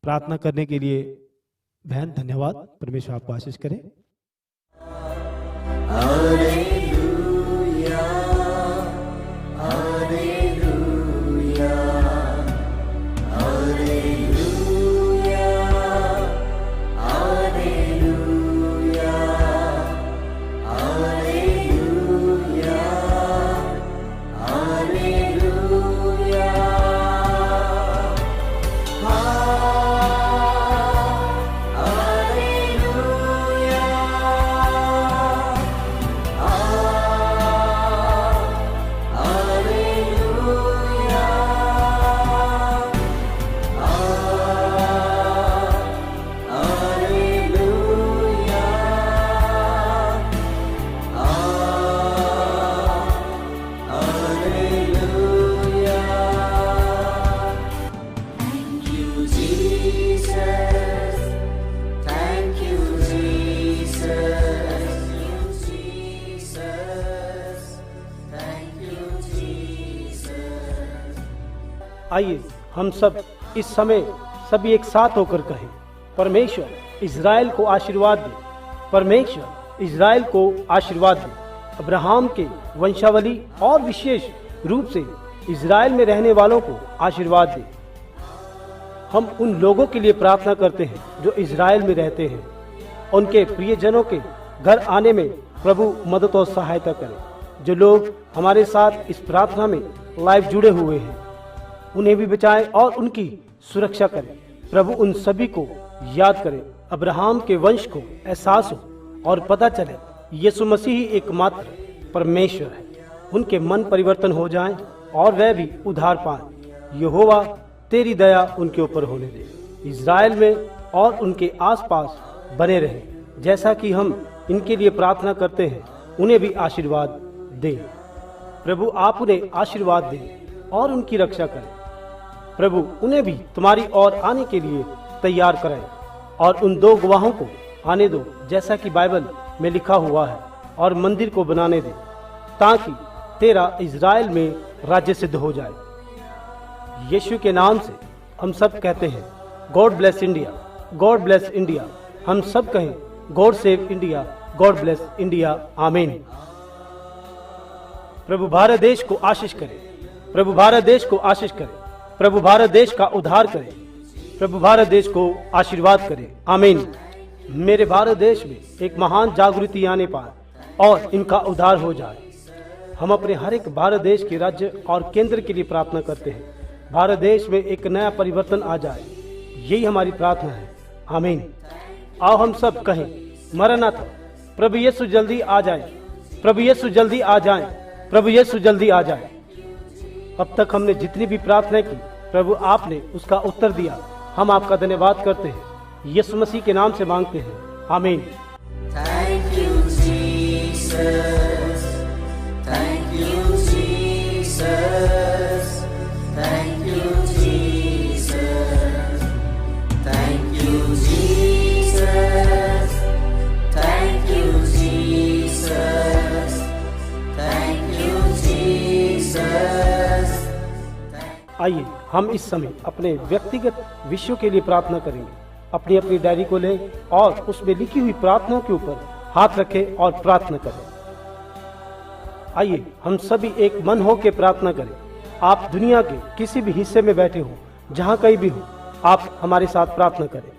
प्रार्थना करने के लिए बहन धन्यवाद। परमेश्वर आपको आशीष करे। Hallelujah. आइए हम सब इस समय सभी एक साथ होकर कहें, परमेश्वर इज़राइल को आशीर्वाद दे, परमेश्वर इज़राइल को आशीर्वाद दे। अब्राहम के वंशावली और विशेष रूप से इज़राइल में रहने वालों को आशीर्वाद दे। हम उन लोगों के लिए प्रार्थना करते हैं जो इज़राइल में रहते हैं, उनके प्रियजनों के घर आने में प्रभु मदद और सहायता करें। जो लोग हमारे साथ इस प्रार्थना में लाइव जुड़े हुए हैं, उन्हें भी बचाएं और उनकी सुरक्षा करें। प्रभु उन सभी को याद करें। अब्राहम के वंश को एहसास हो और पता चले यीशु मसीह ही एकमात्र परमेश्वर है। उनके मन परिवर्तन हो जाएं और वह भी उद्धार पाएं। यहोवा तेरी दया उनके ऊपर होने दे, इज़राइल में और उनके आसपास बने रहे। जैसा कि हम इनके लिए प्रार्थना करते हैं, उन्हें भी आशीर्वाद दें। प्रभु आप उन्हें आशीर्वाद दें और उनकी रक्षा करें। प्रभु उन्हें भी तुम्हारी ओर आने के लिए तैयार कराएं और उन 2 गवाहों को आने दो जैसा कि बाइबल में लिखा हुआ है, और मंदिर को बनाने दे ताकि तेरा इज़राइल में राज्य सिद्ध हो जाए। यीशु के नाम से हम सब कहते हैं, God bless India, God bless India. हम सब कहें, God save India, God bless India, आमीन। प्रभु भारत देश को आशीष करे, प्रभु भारत देश को आशीष करे, प्रभु भारत देश का उद्धार करे, प्रभु भारत देश को आशीर्वाद करे, आमीन। मेरे भारत देश में एक महान जागृति आने पाए और इनका उद्धार हो जाए। हम अपने हर एक भारत देश के राज्य और केंद्र के लिए प्रार्थना करते हैं। भारत देश में एक नया परिवर्तन आ जाए, यही हमारी प्रार्थना है, आमीन। आओ हम सब कहें, मरनाथा, प्रभु यीशु जल्दी आ जाए, प्रभु यीशु जल्दी आ जाए, प्रभु यीशु जल्दी आ जाए। अब तक हमने जितनी भी प्रार्थना की, प्रभु आपने उसका उत्तर दिया। हम आपका धन्यवाद करते हैं, यीशु मसीह के नाम से मांगते हैं, आमीन। Thank you, Jesus. Thank you, Jesus. Thank you, Jesus. Thank you, Jesus. Thank you, Jesus. Thank you, Jesus. आइए हम इस समय अपने व्यक्तिगत विषयों के लिए प्रार्थना करेंगे। अपनी अपनी डायरी को लें और उसमें लिखी हुई प्रार्थनाओं के ऊपर हाथ रखें और प्रार्थना करें। आइए हम सभी एक मन हो के प्रार्थना करें। आप दुनिया के किसी भी हिस्से में बैठे हो, जहां कहीं भी हो, आप हमारे साथ प्रार्थना करें।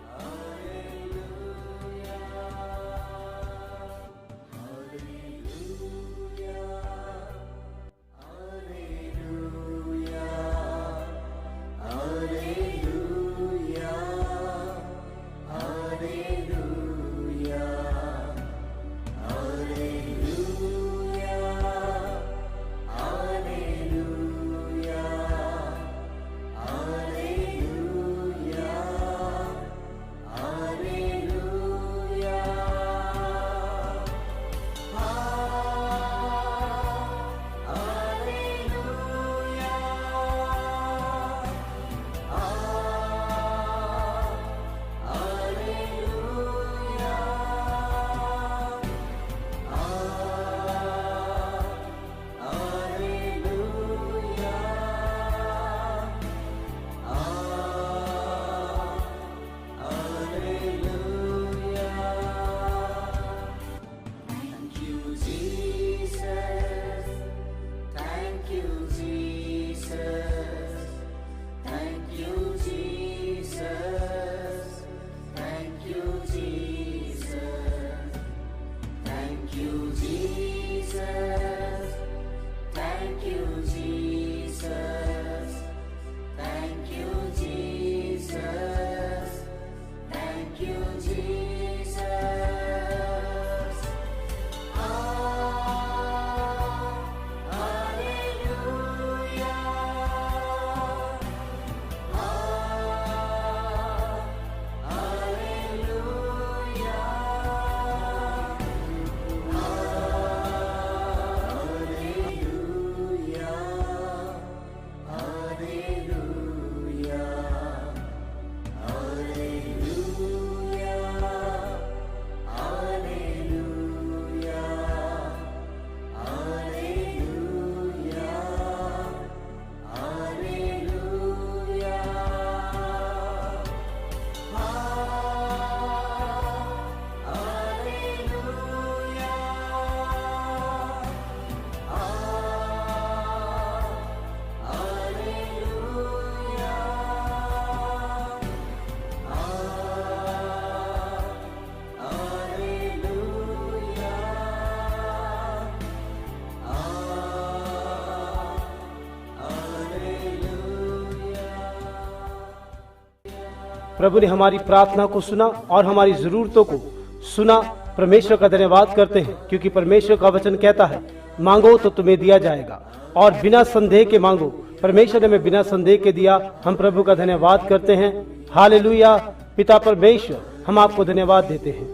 प्रभु ने हमारी प्रार्थना को सुना और हमारी जरूरतों को सुना। परमेश्वर का धन्यवाद करते हैं, क्योंकि परमेश्वर का वचन कहता है, मांगो तो तुम्हें दिया जाएगा, और बिना संदेह के मांगो। परमेश्वर ने हमें बिना संदेह के दिया। हम प्रभु का धन्यवाद करते हैं। हालेलुया। पिता परमेश्वर, हम आपको धन्यवाद देते हैं।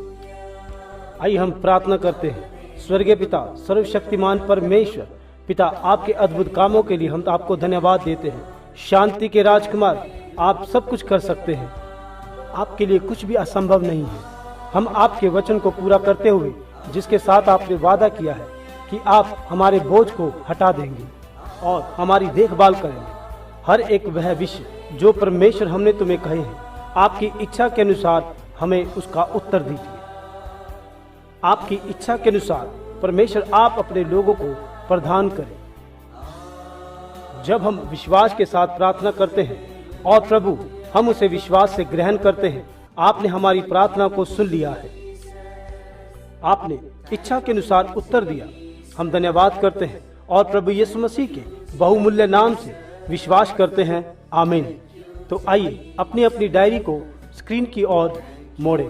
आइए हम प्रार्थना करते हैं। स्वर्गीय पिता, सर्वशक्तिमान परमेश्वर पिता, आपके अद्भुत कामों के लिए हम आपको धन्यवाद देते हैं। शांति के राजकुमार, आप सब कुछ कर सकते हैं, आपके लिए कुछ भी असंभव नहीं है। हम आपके वचन को पूरा करते हुए, जिसके साथ आपने वादा किया है कि आप हमारे बोझ को हटा देंगे और हमारी देखभाल करेंगे, हर एक वह विषय जो परमेश्वर हमने तुम्हें कहे हैं, आपकी इच्छा के अनुसार हमें उसका उत्तर दीजिए। आपकी इच्छा के अनुसार परमेश्वर आप अपने लोगों को प्रदान करें। जब हम विश्वास के साथ प्रार्थना करते हैं और प्रभु हम उसे विश्वास से ग्रहण करते हैं, आपने हमारी प्रार्थना को सुन लिया है, आपने इच्छा के अनुसार उत्तर दिया। हम धन्यवाद करते हैं और प्रभु यीशु मसीह के बहुमूल्य नाम से विश्वास करते हैं। आमीन। तो आइए अपनी अपनी डायरी को स्क्रीन की ओर मोड़ें।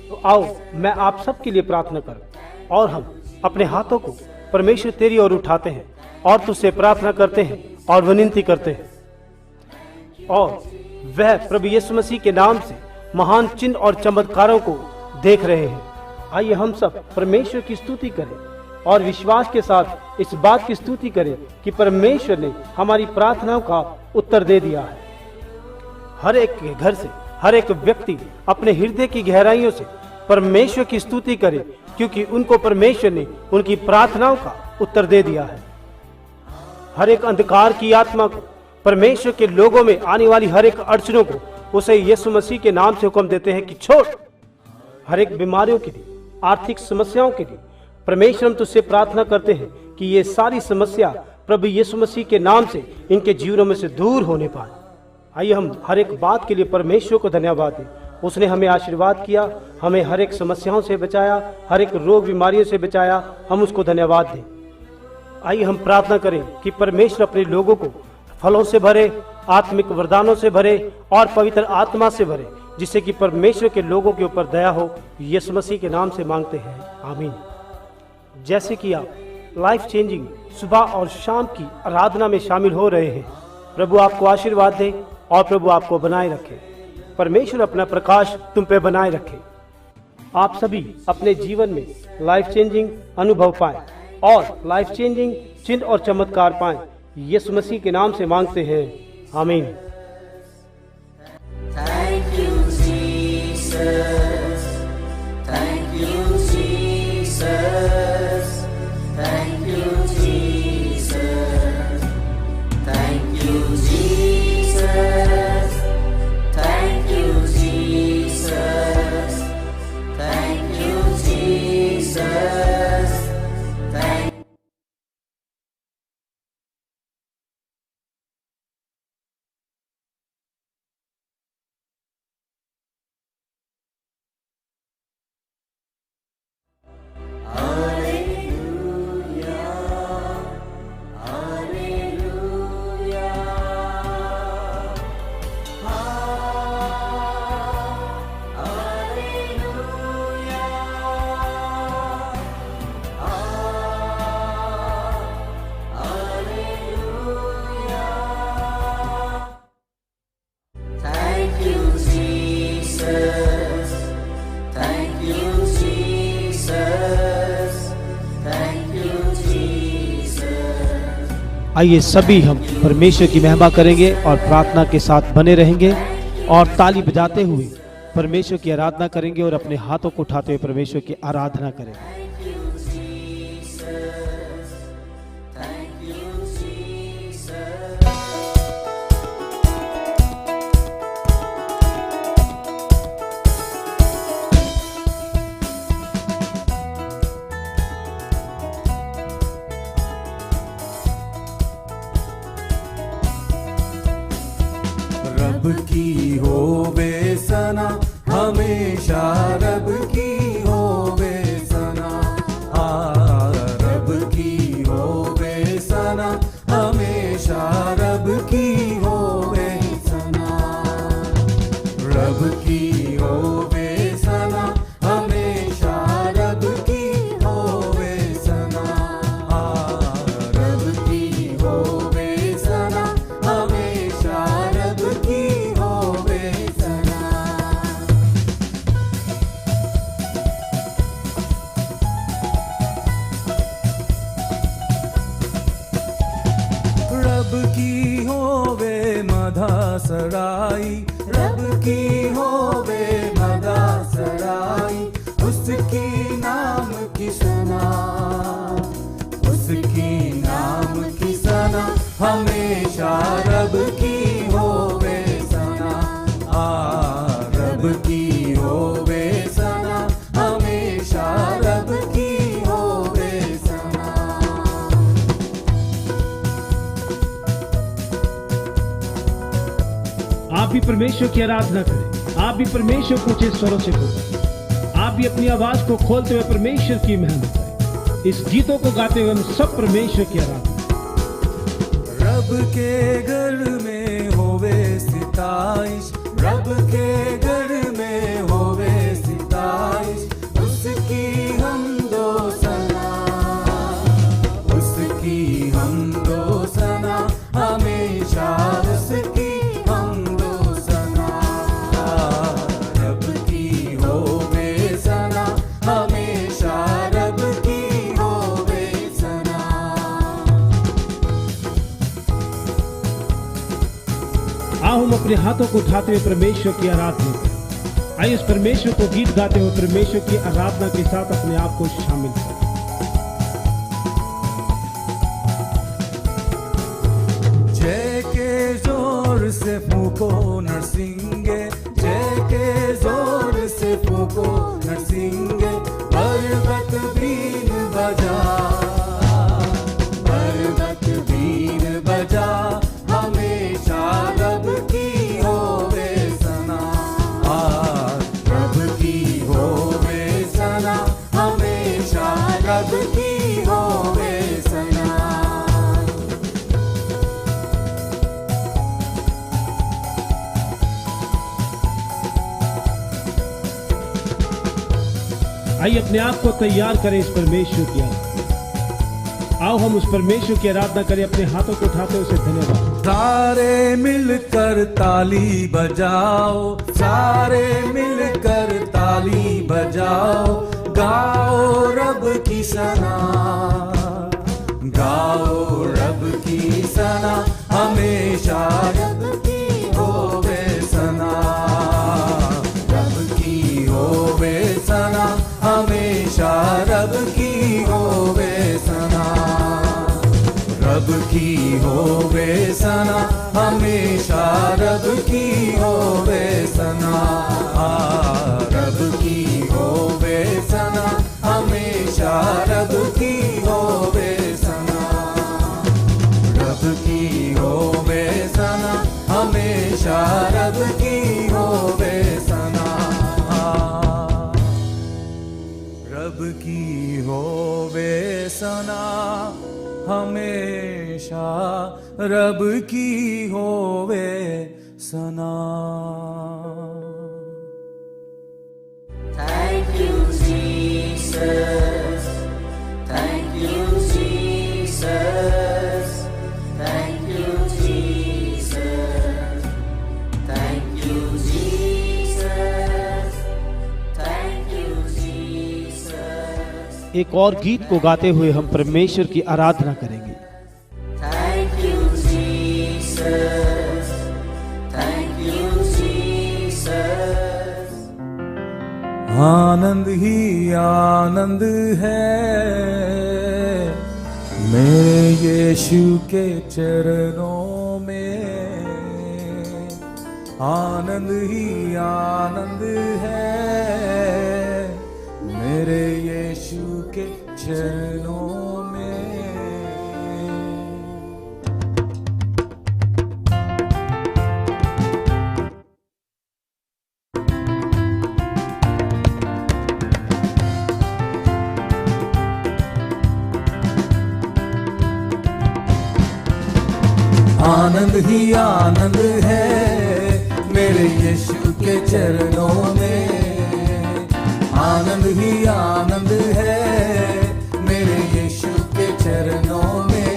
तो आओ मैं आप सबके लिए प्रार्थना करूं और हम अपने हाथों को परमेश्वर तेरी ओर उठाते हैं और तुझसे प्रार्थना करते हैं और विनती करते हैं, और वह प्रभु यीशु मसीह के नाम से महान चिन्ह और चमत्कारों को देख रहे हैं। आइए हम सब परमेश्वर की स्तुति करें और विश्वास के साथ इस बात की स्तुति करें कि परमेश्वर ने हमारी प्रार्थनाओं का उत्तर दे दिया है। हर एक के घर से हर एक व्यक्ति अपने हृदय की गहराइयों से परमेश्वर की स्तुति करे, क्योंकि उनको परमेश्वर ने उनकी प्रार्थनाओं का उत्तर दे दिया है। हर एक अंधकार की आत्मा को, परमेश्वर के लोगों में आने वाली हर एक अड़चनों को, उसे यीशु मसीह के नाम से हुक्म देते हैं कि छोड़। हर एक बीमारियों के लिए, आर्थिक समस्याओं के लिए परमेश्वर हम तुझसे प्रार्थना करते हैं कि ये सारी समस्या प्रभु यीशु मसीह के नाम से इनके जीवनों में से दूर होने पाए। आइए हम हर एक बात के लिए परमेश्वर को धन्यवाद दें। उसने हमें आशीर्वाद किया, हमें हर एक समस्याओं से बचाया, हर एक रोग बीमारियों से बचाया। हम उसको धन्यवाद दें। आइए हम प्रार्थना करें कि परमेश्वर अपने लोगों को फलों से भरे, आत्मिक वरदानों से भरे और पवित्र आत्मा से भरे, जिससे कि परमेश्वर के लोगों के ऊपर दया हो। यीशु मसीह के नाम से मांगते हैं, आमीन। जैसे कि आप लाइफ चेंजिंग सुबह और शाम की आराधना में शामिल हो रहे हैं, प्रभु आपको आशीर्वाद दे और प्रभु आपको बनाए रखे। परमेश्वर अपना प्रकाश तुम पे बनाए रखे। आप सभी अपने जीवन में लाइफ चेंजिंग अनुभव पाएं और लाइफ चेंजिंग चिन्ह और चमत्कार पाएं। यीशु मसीह के नाम से मांगते हैं, आमीन। Thank you, Jesus. Thank you, Jesus. Thank you, Jesus. Thank you, Jesus. Thank you, Jesus. Thank you, Jesus. Thank Thank you, Jesus. Thank you, Jesus. Thank you, Jesus. आइए सभी हम परमेश्वर की महिमा करेंगे और प्रार्थना के साथ बने रहेंगे और ताली बजाते हुए परमेश्वर की आराधना करेंगे और अपने हाथों को उठाते हुए परमेश्वर की आराधना करेंगे। Thank you, Jesus. Thank you, Jesus. रब की होवे सना, हमेशा रब की होवे सना। रब की होवे सना, हमेशा रब की होवे सना। रब की होवे सना हमेशा रब की होवे सना रब की होवे सना हमेशा रब की होवे सना रब की होवे मधा सराई रब की होवे मधा सराई उसकी नाम की सना उसकी नाम की सना हमेशा रब की होवे सना रब की होवे सना हमेशा रब की होवे सना आप भी परमेश्वर की आराधना करें, आप भी परमेश्वर को ऊंचे स्वरों से पुकारें, आप भी अपनी आवाज को खोलते हुए परमेश्वर की महिमा करें। इस गीतों को गाते हुए हम सब परमेश्वर की आराधना। रब के घर में होवे सिताइश रब के घर में होवे सिताइश उसकी हमदो सना उसकी हमदो सना हमेशा उसकी हमदो सना रब की होवे सना हमेशा रब की होवे सना आओ हम अपने हाथों को उठाते हुए परमेश्वर की आराधना करें। आइए इस परमेश्वर को गीत गाते हुए परमेश्वर की आराधना के साथ अपने आप को शामिल करें। जय के जोर से फूको नरसिंगे जय के जोर से फूको नरसिंगे पर्वत बीन बजा पर्वत बीन बजा हमेशा रब की होवे सना रब की होवे सना हमेशा रब की होवे सना आइए अपने आप को तैयार करें इस परमेश्वर की आराधना। आओ हम उस परमेश्वर की आराधना करें, अपने हाथों को उठाते हुए उसे धन्यवाद। सारे मिलकर ताली बजाओ सारे मिलकर ताली बजाओ गाओ रब की सना गाओ रब की सना हमेशा रब की होवे सना रब की होवे सना हमेशा रब की होवे सना रब की होवे सना हमेशा रब की होवे सना रब की होवे सना हमेशा रब की होवे सना रब की होवे सना हमेशा रब की होवे सना रब की होवे सना हमेशा रब की होवे सना Thank you, Jesus. Thank you, Jesus. Thank you, Jesus. Thank you, Jesus. Thank you, Jesus. एक और गीत को गाते हुए हम परमेश्वर की आराधना करेंगे। Thank you, Jesus. Thank you, Jesus. आनंद ही आनंद है मेरे यीशु के चरणों में आनंद ही आनंद है मेरे यीशु के चरणों में आनंद ही आनंद है मेरे यीशु के चरणों में आनंद ही आनंद है मेरे यीशु के चरणों में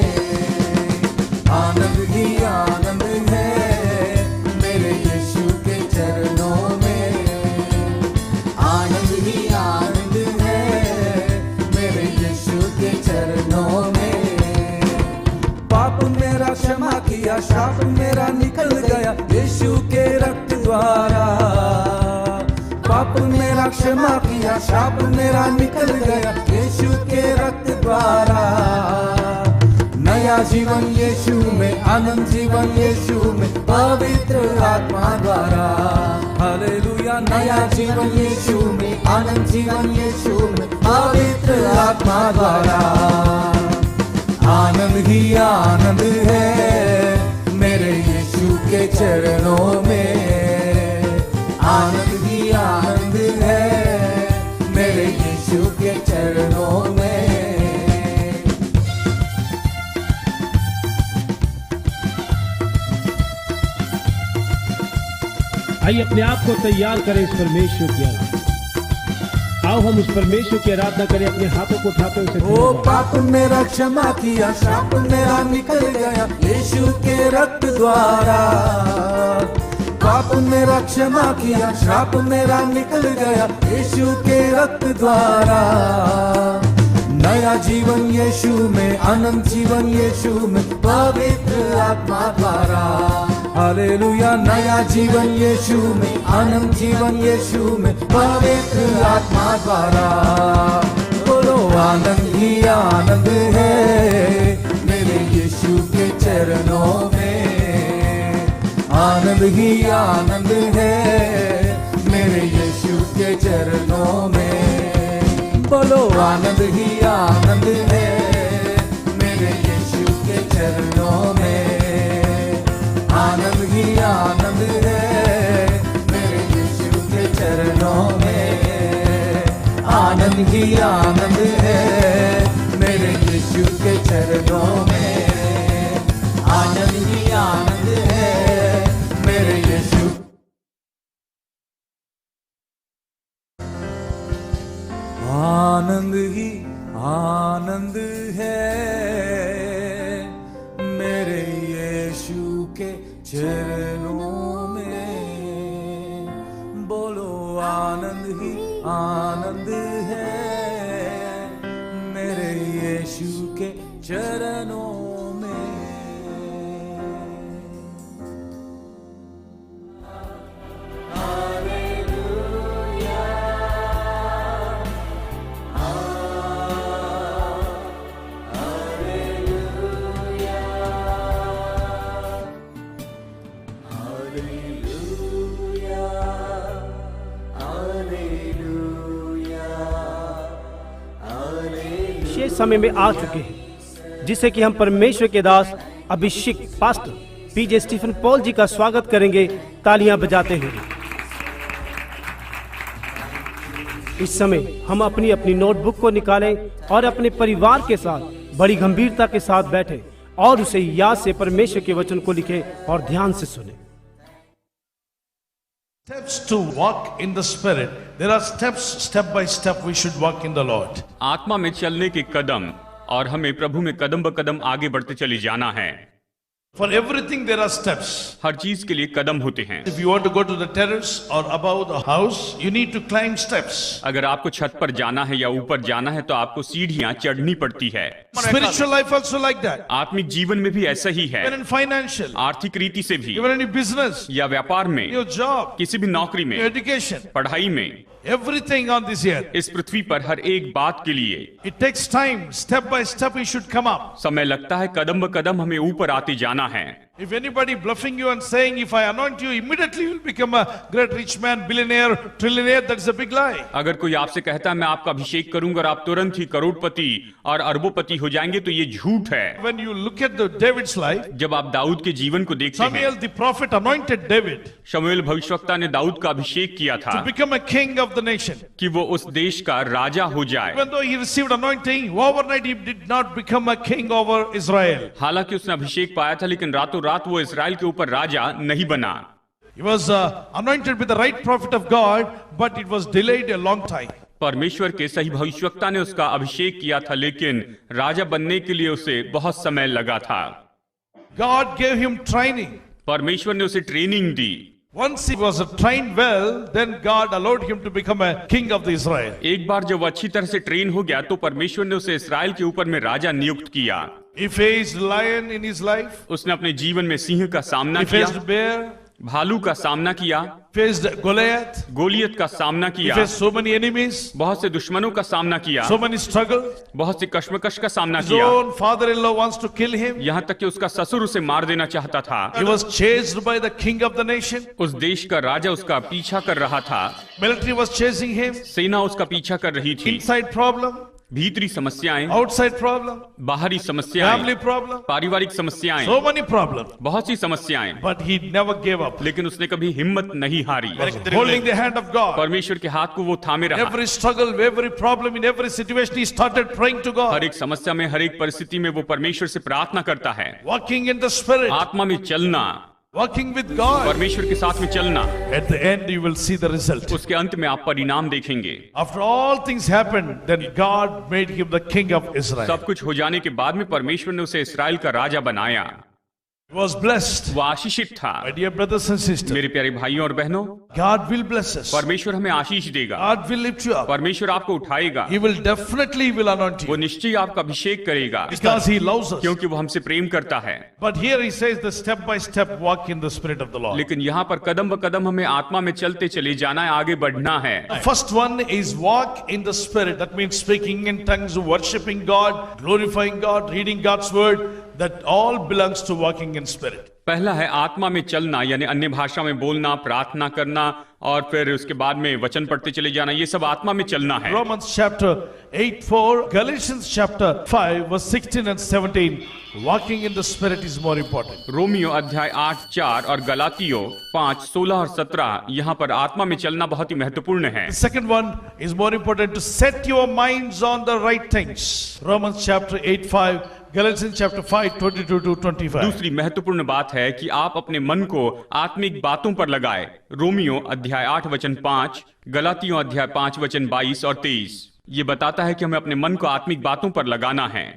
आनंद ही आनंद है मेरे यीशु के चरणों में आनंद ही आनंद है मेरे यीशु के चरणों में पाप मेरा क्षमा किया शाप मेरा निकल गया यीशु के रक्त द्वारा पाप मेरा क्षमा किया शाप मेरा निकल गया यीशु के रक्त द्वारा नया जीवन यीशु में आनंद जीवन यीशु में पवित्र आत्मा द्वारा हालेलुया नया जीवन यीशु में आनंद जीवन यीशु में पवित्र आत्मा द्वारा आनंद ही आनंद है मेरे यीशु के चरणों में आनंद ही आनंद है मेरे यीशु के चरणों में आइए अपने आप को तैयार करें इस परमेश्वर की आराधना। आओ हम उस परमेश्वर की आराधना करें अपने हाथों को उठाते हुए ओ पाप मेरा क्षमा किया शाप मेरा निकल गया यीशु के रक्त द्वारा पाप मेरा क्षमा किया शाप मेरा निकल गया यीशु के रक्त द्वारा नया जीवन यीशु में आनंद जीवन यीशु में पवित्र आत्मा द्वारा हालेलुया नया जीवन यीशु में आनंद जीवन यीशु में पवित्र आत्मा द्वारा बोलो आनंद ही आनंद है मेरे यीशु के चरणों में आनंद ही आनंद है मेरे यीशु के चरणों में बोलो आनंद ही आनंद है मेरे यीशु के चरणों में आनंद ही आनंद है मेरे यीशु के चरणों में आनंद ही आनंद है मेरे यीशु के चरणों में आनंद ही आनंद है मेरे यीशु आनंद ही आनंद है मेरे यीशु के चरणों में बोलो आनंद ही आनंद है मेरे यीशु के चरणों में शेष समय में आ चुके हैं जिसे कि हम परमेश्वर के दास अभिषेक पास्टर पीजे स्टीफन पॉल जी का स्वागत करेंगे तालियां बजाते हुए। इस समय हम अपनी अपनी नोटबुक को निकालें और अपने परिवार के साथ बड़ी गंभीरता के साथ बैठे और उसे याद से परमेश्वर के वचन को लिखें और ध्यान से सुने। Steps to walk in the spirit. There are steps, step by step we should walk in the Lord. आत्मा में चलने के कदम और हमें प्रभु में कदम ब कदम आगे बढ़ते चले जाना है। For everything there are steps. हर चीज के लिए कदम होते हैं। If you want to go to the terrace or above the house, you need to climb steps. अगर आपको छत पर जाना है या ऊपर जाना है तो आपको सीढ़ियां चढ़नी पड़ती है। Spiritual life also like that. आत्मिक जीवन में भी ऐसा ही है। Even in financial. आर्थिक रीति से भी। Even in business. या व्यापार में। Your job. किसी भी नौकरी में। Your education. पढ़ाई में। Everything on this earth. इस पृथ्वी पर हर एक बात के लिए It takes time. Step by step we should come up. समय लगता है, कदम ब कदम हमें ऊपर आते जाना है। If anybody bluffing you and saying, if I anoint you, immediately you will become a great rich man, billionaire, trillionaire, that is a big lie. अगर कोई आपसे कहता है मैं आपका अभिषेक करूंगा और आप तुरंत ही करोड़पति और अरबोपति हो जाएंगे तो ये झूठ है। When you look at the David's life, जब आप दाऊद के जीवन को देखते हैं, Samuel the prophet anointed David, शमूएल भविष्यवक्ता ने दाऊद का अभिषेक किया था to become a king of the nation. कि वो उस देश का राजा हो जाए। Even though he received anointing, overnight he did not become a king over Israel. हालांकि उसने अभिषेक पाया था लेकिन रातों रात वो इस्राएल के ऊपर राजा नहीं बना। He was anointed with the right prophet of God, but it was delayed a long time. परमेश्वर के सही भविष्यवक्ता ने उसका अभिषेक किया था, लेकिन राजा बनने के लिए उसे बहुत समय लगा था। God gave him training. परमेश्वर ने उसे training the. Once he was trained well, then God allowed him to become a king of the Israel. एक बार जब वो अच्छी तरह से ट्रेन हो गया तो परमेश्वर ने उसे इस्राएल के ऊपर में राजा नियुक्त किया। He faced lion in his life. उसने अपने जीवन में सिंह का सामना He किया, faced bear. भालू का सामना किया, Faced Goliath. गोलियत का सामना He किया, faced so many enemies. बहुत से दुश्मनों का सामना किया, So many struggles. बहुत सी कश्मकश का सामना His किया, own father-in-law wants to kill him. यहाँ तक कि उसका ससुर उसे मार देना चाहता था। He was chased by the king of the nation. उस देश का राजा उसका पीछा कर रहा था, Military was chasing him. सेना उसका पीछा कर रही थी। Inside problem, भीतरी समस्याएं, outside problem, बाहरी समस्याएं, family problem, पारिवारिक समस्याएं, so many problems. बहुत सी समस्याएं, But he never gave up. लेकिन उसने कभी हिम्मत नहीं हारी। Holding the hand of God. परमेश्वर के हाथ को वो थामे रहा। Every struggle, every problem, in every situation, he started praying to her God. एक समस्या में, हर एक परिस्थिति में वो परमेश्वर से प्रार्थना करता है। Walking in the Spirit, आत्मा में चलना, walking with God. परमेश्वर के साथ में चलना, At the end, you will see the result. उसके अंत में आप परिणाम देखेंगे। After all things happened, then God made him the king of Israel. सब कुछ हो जाने के बाद में परमेश्वर ने उसे इस्राएल का राजा बनाया। He was blessed. वो आशीषित था। My dear brothers and sisters, मेरे प्यारे भाइयों और बहनों, God will bless us. परमेश्वर हमें आशीष देगा, God will lift you up. परमेश्वर आपको उठाएगा, He will definitely will anoint वो you. निश्चय आपका अभिषेक करेगा, Because he loves us. क्योंकि वो हमसे प्रेम करता है। But here he says the step by step walk in the Spirit of the Lord. लेकिन यहाँ पर कदम ब कदम हमें आत्मा में चलते चले जाना है, आगे बढ़ना है। The first one is walk in the Spirit. That means speaking in tongues, worshiping God, glorifying God, reading God's word. That all belongs to walking in Spirit. पहला है आत्मा में चलना, यानी अन्य भाषा में बोलना, प्रार्थना करना और फिर उसके बाद में वचन पढ़ते चले जाना, ये सब आत्मा में चलना है। Romans chapter 8:4, Galatians chapter 5 verse 16 and 17. Walking in the Spirit is more important. Romeo अध्याय 8:4 और गलातियों 5:16 और 17, यहाँ पर आत्मा में चलना बहुत ही महत्वपूर्ण है। The second one is more important to set your minds on the right things. Romans chapter 8:5, Galatians chapter 5:22 to 25. दूसरी महत्वपूर्ण बात है कि आप अपने मन को आत्मिक बातों पर लगाए। रोमियो अध्याय 8 वचन 5, गलातियों अध्याय 5 वचन 22 और 23, ये बताता है कि हमें अपने मन को आत्मिक बातों पर लगाना है।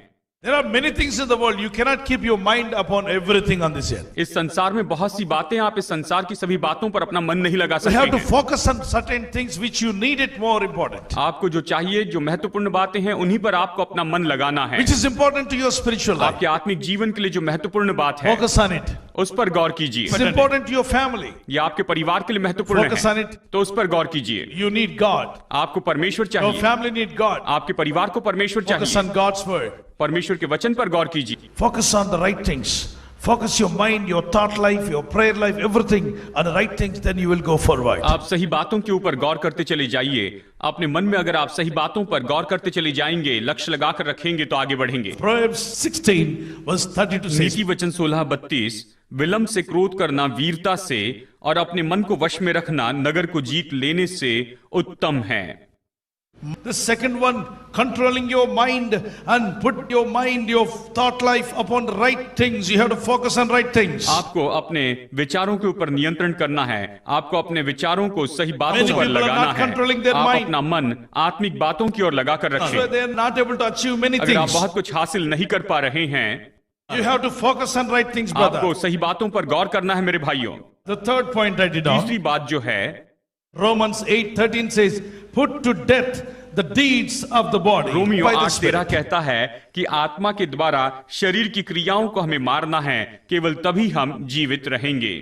There are many things in the world. You cannot keep your mind upon everything on this earth. इस संसार में बहुत सी बातें, आप इस संसार की सभी बातों पर अपना मन नहीं लगा You have to सकते हैं। focus on certain things which you need it more important. आपको जो चाहिए, जो महत्वपूर्ण बातें हैं, उन्हीं पर आपको अपना मन लगाना है। Which is important to your spiritual life. आपके आत्मिक जीवन के लिए जो महत्वपूर्ण बात है, Focus on it. उस पर गौर कीजिए। It's important to your family. ये आपके परिवार के लिए महत्वपूर्ण Focus on है, it. तो उस पर गौर कीजिए। You need God. आपको परमेश्वर Your चाहिए, family need God. आपके परिवार को परमेश्वर Focus चाहिए। on God's word. परमेश्वर के वचन पर गौर कीजिए। Focus on the right things. Focus your mind, your thought life, your prayer life, everything on the right things, then you will go forward. आप सही बातों के ऊपर गौर करते चले जाइए। अपने मन में अगर आप सही बातों पर गौर करते चले जाएंगे, लक्ष्य लगाकर रखेंगे, तो आगे बढ़ेंगे। Proverbs 16 verse 32 says, नीति वचन 16:32, विलंब से क्रोध करना वीरता से और अपने मन को वश में रखना नगर को जीत लेने से उत्तम है। the second one, controlling your mind and put your mind, your thought life upon the right things. You have to focus on right things. आपको अपने विचारों के ऊपर नियंत्रण करना है, आपको अपने विचारों को सही बातों Many पर people are लगाना not है। controlling their आप mind. अपना मन आत्मिक बातों की ओर लगाकर So रखें। they are not able to achieve many अगर आप things. बहुत कुछ हासिल नहीं कर पा रहे हैं, You have to focus on right things, आपको brother. सही बातों पर गौर करना है मेरे भाइयों। The third point I did on, तीसरी बात जो है, Romans 8:13 says, put to death the deeds of the body Romeo by the 8:13 Spirit. कहता है कि आत्मा के द्वारा शरीर की क्रियाओं को हमें मारना है, केवल तभी हम जीवित रहेंगे।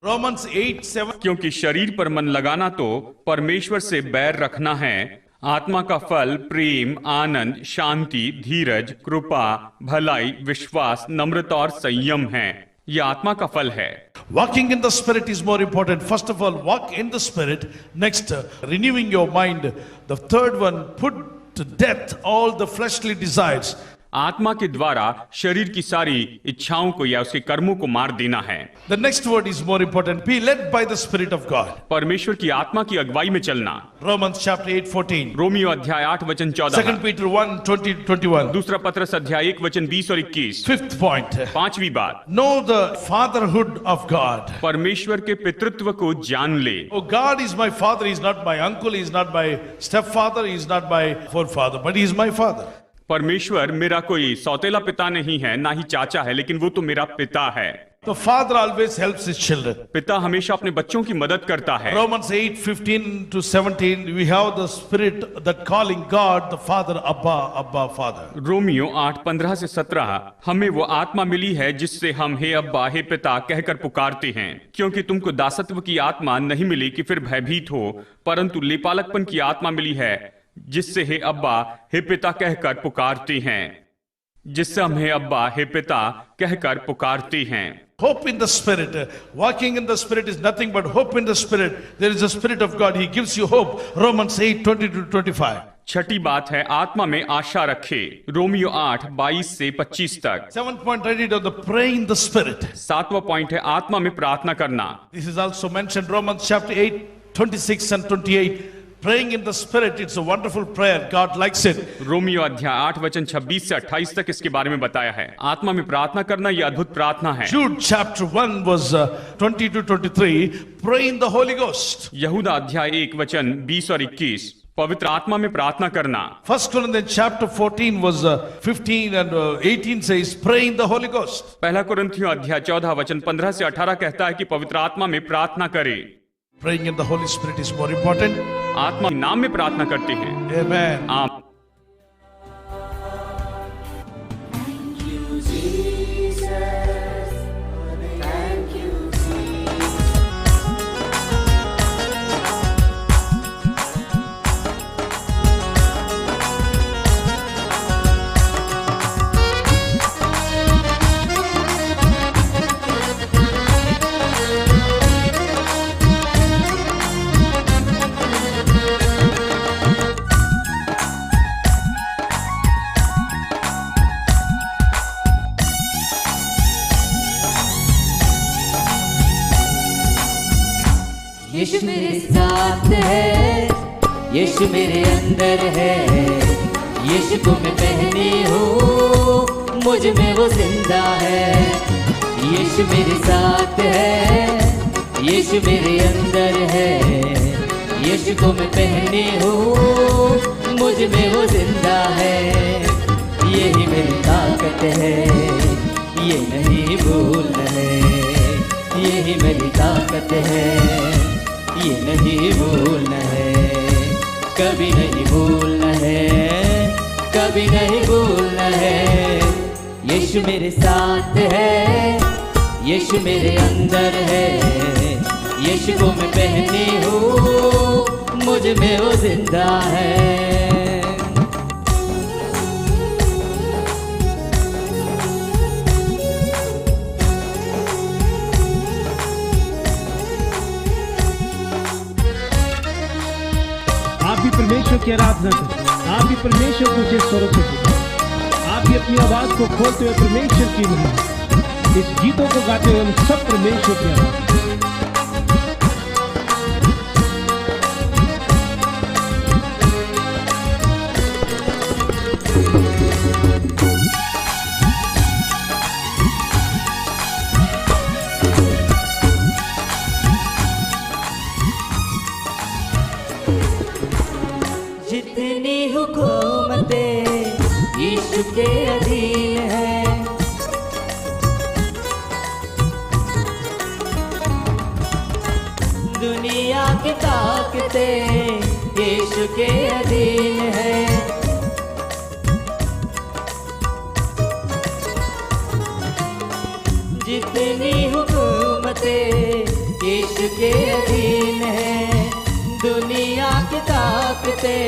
Romans 8:7. क्योंकि शरीर पर मन लगाना तो परमेश्वर से बैर रखना है। आत्मा का फल प्रेम, आनंद, शांति, धीरज, कृपा, भलाई, विश्वास, नम्रता और संयम है। यह आत्मा का फल है। Walking in the Spirit is more important. First of all, walk in the Spirit. Next, renewing your mind. The third one, put to death all the fleshly desires. आत्मा के द्वारा शरीर की सारी इच्छाओं को या उसके कर्मों को मार देना है। The next word is more important. Be led by the Spirit of God. परमेश्वर की आत्मा की अगुवाई में चलना। Romans chapter 8:14. रोमियो अध्याय 8 वचन 14। 2 Peter 1:20-21. दूसरा पत्रस अध्याय 1 वचन 20 और 21। Fifth point. पांचवी बात, Know the fatherhood of God. परमेश्वर के पितृत्व को जान ले। Oh, God is my father. He is not my uncle. He is not my stepfather. He is not my forefather. But He is my father. परमेश्वर मेरा कोई सौतेला पिता नहीं है, ना ही चाचा है, लेकिन वो तो मेरा पिता है। The father always helps his children. पिता हमेशा अपने बच्चों की मदद करता है। Romans 8:15-17, we have the spirit that calling God the Father, Abba, Abba, Father. Romeo 8:15 से 17 हमें वो आत्मा मिली है जिससे हम हे अब्बा हे पिता कहकर पुकारते हैं, क्योंकि तुमको दासत्व की आत्मा नहीं मिली कि फिर भयभीत हो, परंतु लेपालकपन की आत्मा मिली है जिससे हे अब्बा हे पिता कहकर पुकारते हैं, जिससे हम हे अब्बा हे पिता कहकर पुकारते हैं। Hope in the Spirit. Walking in the Spirit is nothing but hope in the Spirit. There is the Spirit of God. He gives you hope. Romans 8:20-25. छठी बात है आत्मा में आशा रखे। रोमियो 8:22 से 25 तक। 7th point, I read of the pray in the Spirit. 7वां पॉइंट है आत्मा में प्रार्थना करना। This is also mentioned Romans chapter 8:26 and 28. Praying in the Spirit, it's a wonderful prayer. God likes it. Romeo अध्याय 8 वचन 26 से 28 तक इसके बारे में बताया है। आत्मा में प्रार्थना करना यह अद्भुत प्रार्थना है। Jude chapter 1 was 20-23. Pray in the Holy Ghost. यहूदा अध्याय 1 वचन 20 और 21 पवित्र आत्मा में प्रार्थना करना। 1 Corinthians chapter 14 was 15 and 18 says pray in the Holy Ghost. पहला कुरिन्थियों अध्याय 14 वचन 15 से 18 कहता है कि पवित्र आत्मा में प्रार्थना करे। Praying in the Holy Spirit is more important. आत्मा के नाम में प्रार्थना करते हैं। Amen. आप Thank you, Jesus. Thank you, यीशु मेरे साथ है, यीशु मेरे अंदर है, यीशु को मैं पहनी हूँ, मुझ में वो जिंदा है। यीशु मेरे साथ है, यीशु मेरे अंदर है, यीशु को मैं पहनी हूँ, मुझ में वो जिंदा है। यही मेरी ताकत है, ये नहीं भूलना है, यही मेरी ताकत है, ये नहीं भूलना है, कभी नहीं भूलना है, कभी नहीं भूलना है। यीशु मेरे साथ है, यीशु मेरे अंदर है, यीशु को मैं पहनी हूँ, मुझ में वो जिंदा है। आप भी परमेश्वर की आराधना करें, आप भी परमेश्वर को ऊंचे स्वरों से पुकारें, आप भी अपनी आवाज को खोलते हुए परमेश्वर की महिमा, इस गीतों को गाते हुए हम सब परमेश्वर की आराधना करें। जितनी हुकूमतें यीशु के अधीन है, दुनिया की ताकतें यीशु के अधीन है। जितनी हुकूमतें यीशु के अधीन है, दुनिया की ताकतें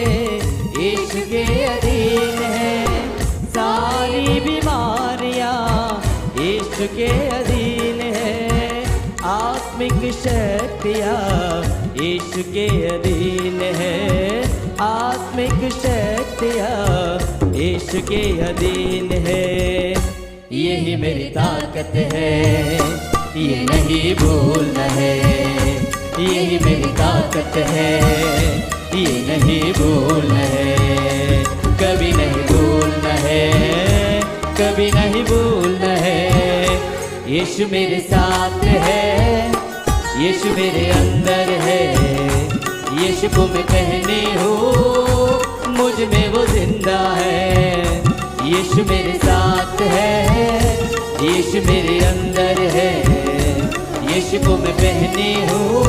यीशु के अधीन है। सारी बीमारियां यीशु के अधीन है, आत्मिक शक्तियां यीशु के अधीन है, आत्मिक शक्तियां यीशु के अधीन है, यही मेरी ताकत है, ये नहीं भूलना है, यही मेरी ताकत है, ये नहीं भूलना है, कभी नहीं भूलना है, कभी नहीं भूलना है। यीशु मेरे साथ है, यीशु मेरे अंदर है, यीशु को मैं पहनी हूँ, मुझ में वो जिंदा है। यीशु मेरे साथ है, यीशु मेरे अंदर है, यीशु को मैं पहनी हूँ,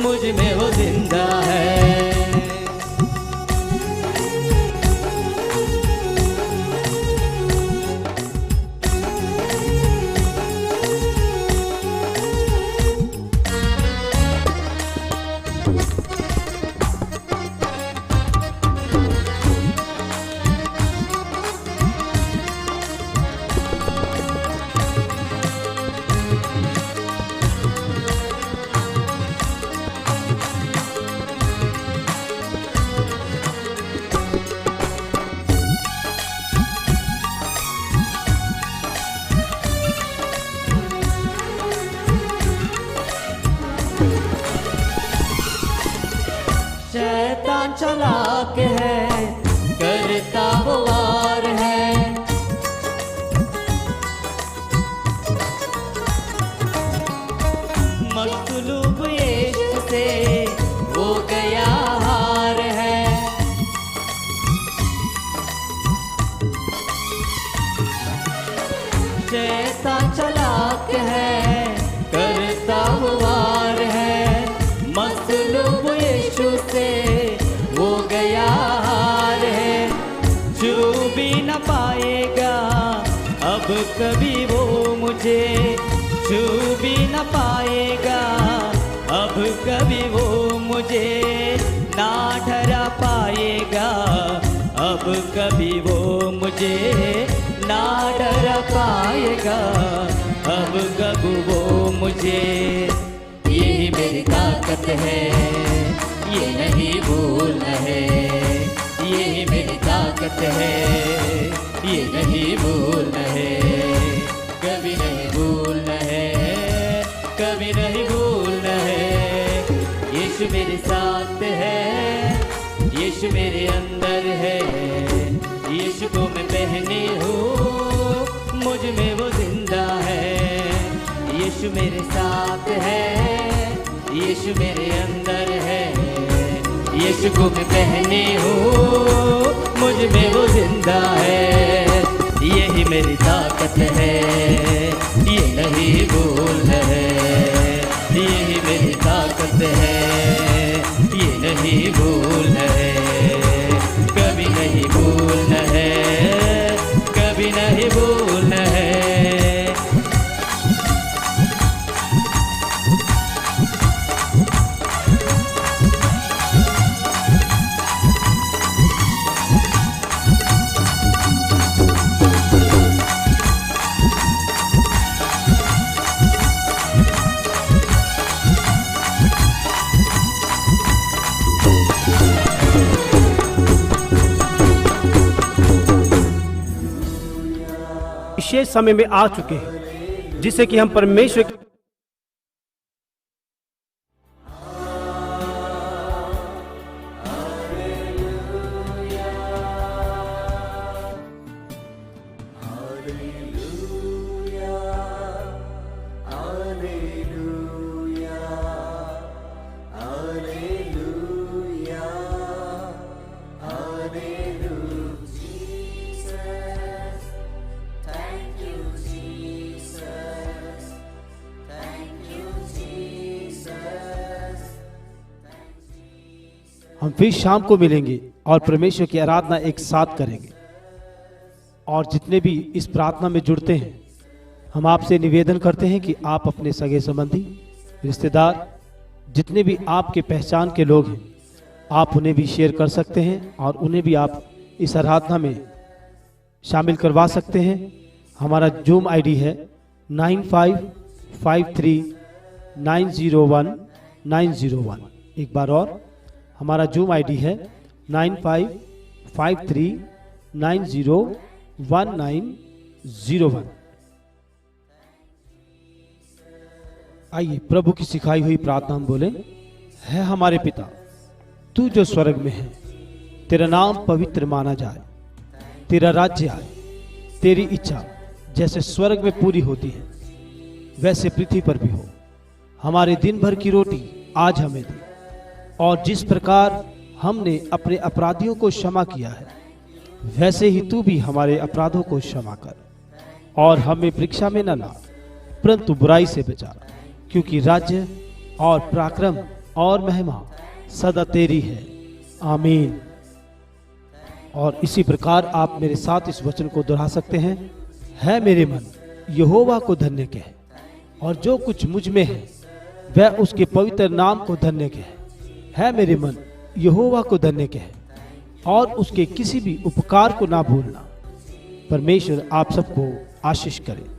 मुझ में वो जिंदा है। शैतान चालाक है, करता वो वार है, मसलूब यीशु से हो गया हार है। शैतान चालाक है, करता वो वार है, मसलूब यीशु से हो गया हार है। छू भी न पाएगा अब कभी वो मुझे, छू भी न पाएगा अब कभी वो मुझे, ना डरा पाएगा अब कभी वो मुझे, ना डरा पाएगा अब कभी वो मुझे। यही मेरी ताकत है, ये नहीं भूलना है, यही मेरी ताकत है, ये नहीं भूलना है, कभी नहीं भूलना है, कभी नहीं भूलना है। यीशु मेरे साथ है, यीशु मेरे अंदर है, यीशु को मैं पहनी हूँ, मुझ में वो जिंदा है। यीशु मेरे साथ है, यीशु मेरे अंदर है, यीशु को मैं पहनी हूँ, मुझ में वो जिंदा है। यही मेरी ताकत है, ये नहीं भूलना है, यही मेरी ताकत है, ये नहीं भूलना है, कभी नहीं भूलना है, कभी नहीं भूलना है। विशेष समय में आ चुके हैं जिससे कि हम परमेश्वर की हम फिर शाम को मिलेंगे और परमेश्वर की आराधना एक साथ करेंगे। और जितने भी इस प्रार्थना में जुड़ते हैं, हम आपसे निवेदन करते हैं कि आप अपने सगे संबंधी, रिश्तेदार, जितने भी आपके पहचान के लोग हैं, आप उन्हें भी शेयर कर सकते हैं और उन्हें भी आप इस आराधना में शामिल करवा सकते हैं। हमारा जूम आईडी है 9553901901। एक बार और, हमारा जूम आईडी है 9553 901901। आइए प्रभु की सिखाई हुई प्रार्थना हम बोले। है हमारे पिता, तू जो स्वर्ग में है, तेरा नाम पवित्र माना जाए, तेरा राज्य आए, तेरी इच्छा जैसे स्वर्ग में पूरी होती है वैसे पृथ्वी पर भी हो। हमारे दिन भर की रोटी आज हमें दे, और जिस प्रकार हमने अपने अपराधियों को क्षमा किया है वैसे ही तू भी हमारे अपराधों को क्षमा कर, और हमें परीक्षा में न ला परंतु बुराई से बचा, क्योंकि राज्य और पराक्रम और महिमा सदा तेरी है। आमीन। और इसी प्रकार आप मेरे साथ इस वचन को दोहरा सकते हैं। है मेरे मन यहोवा को धन्य कह, और जो कुछ मुझ में है वह उसके पवित्र नाम को धन्य कह। है मेरे मन यहोवा को धन्य कह, और उसके किसी भी उपकार को ना भूलना। परमेश्वर आप सबको आशीष करे।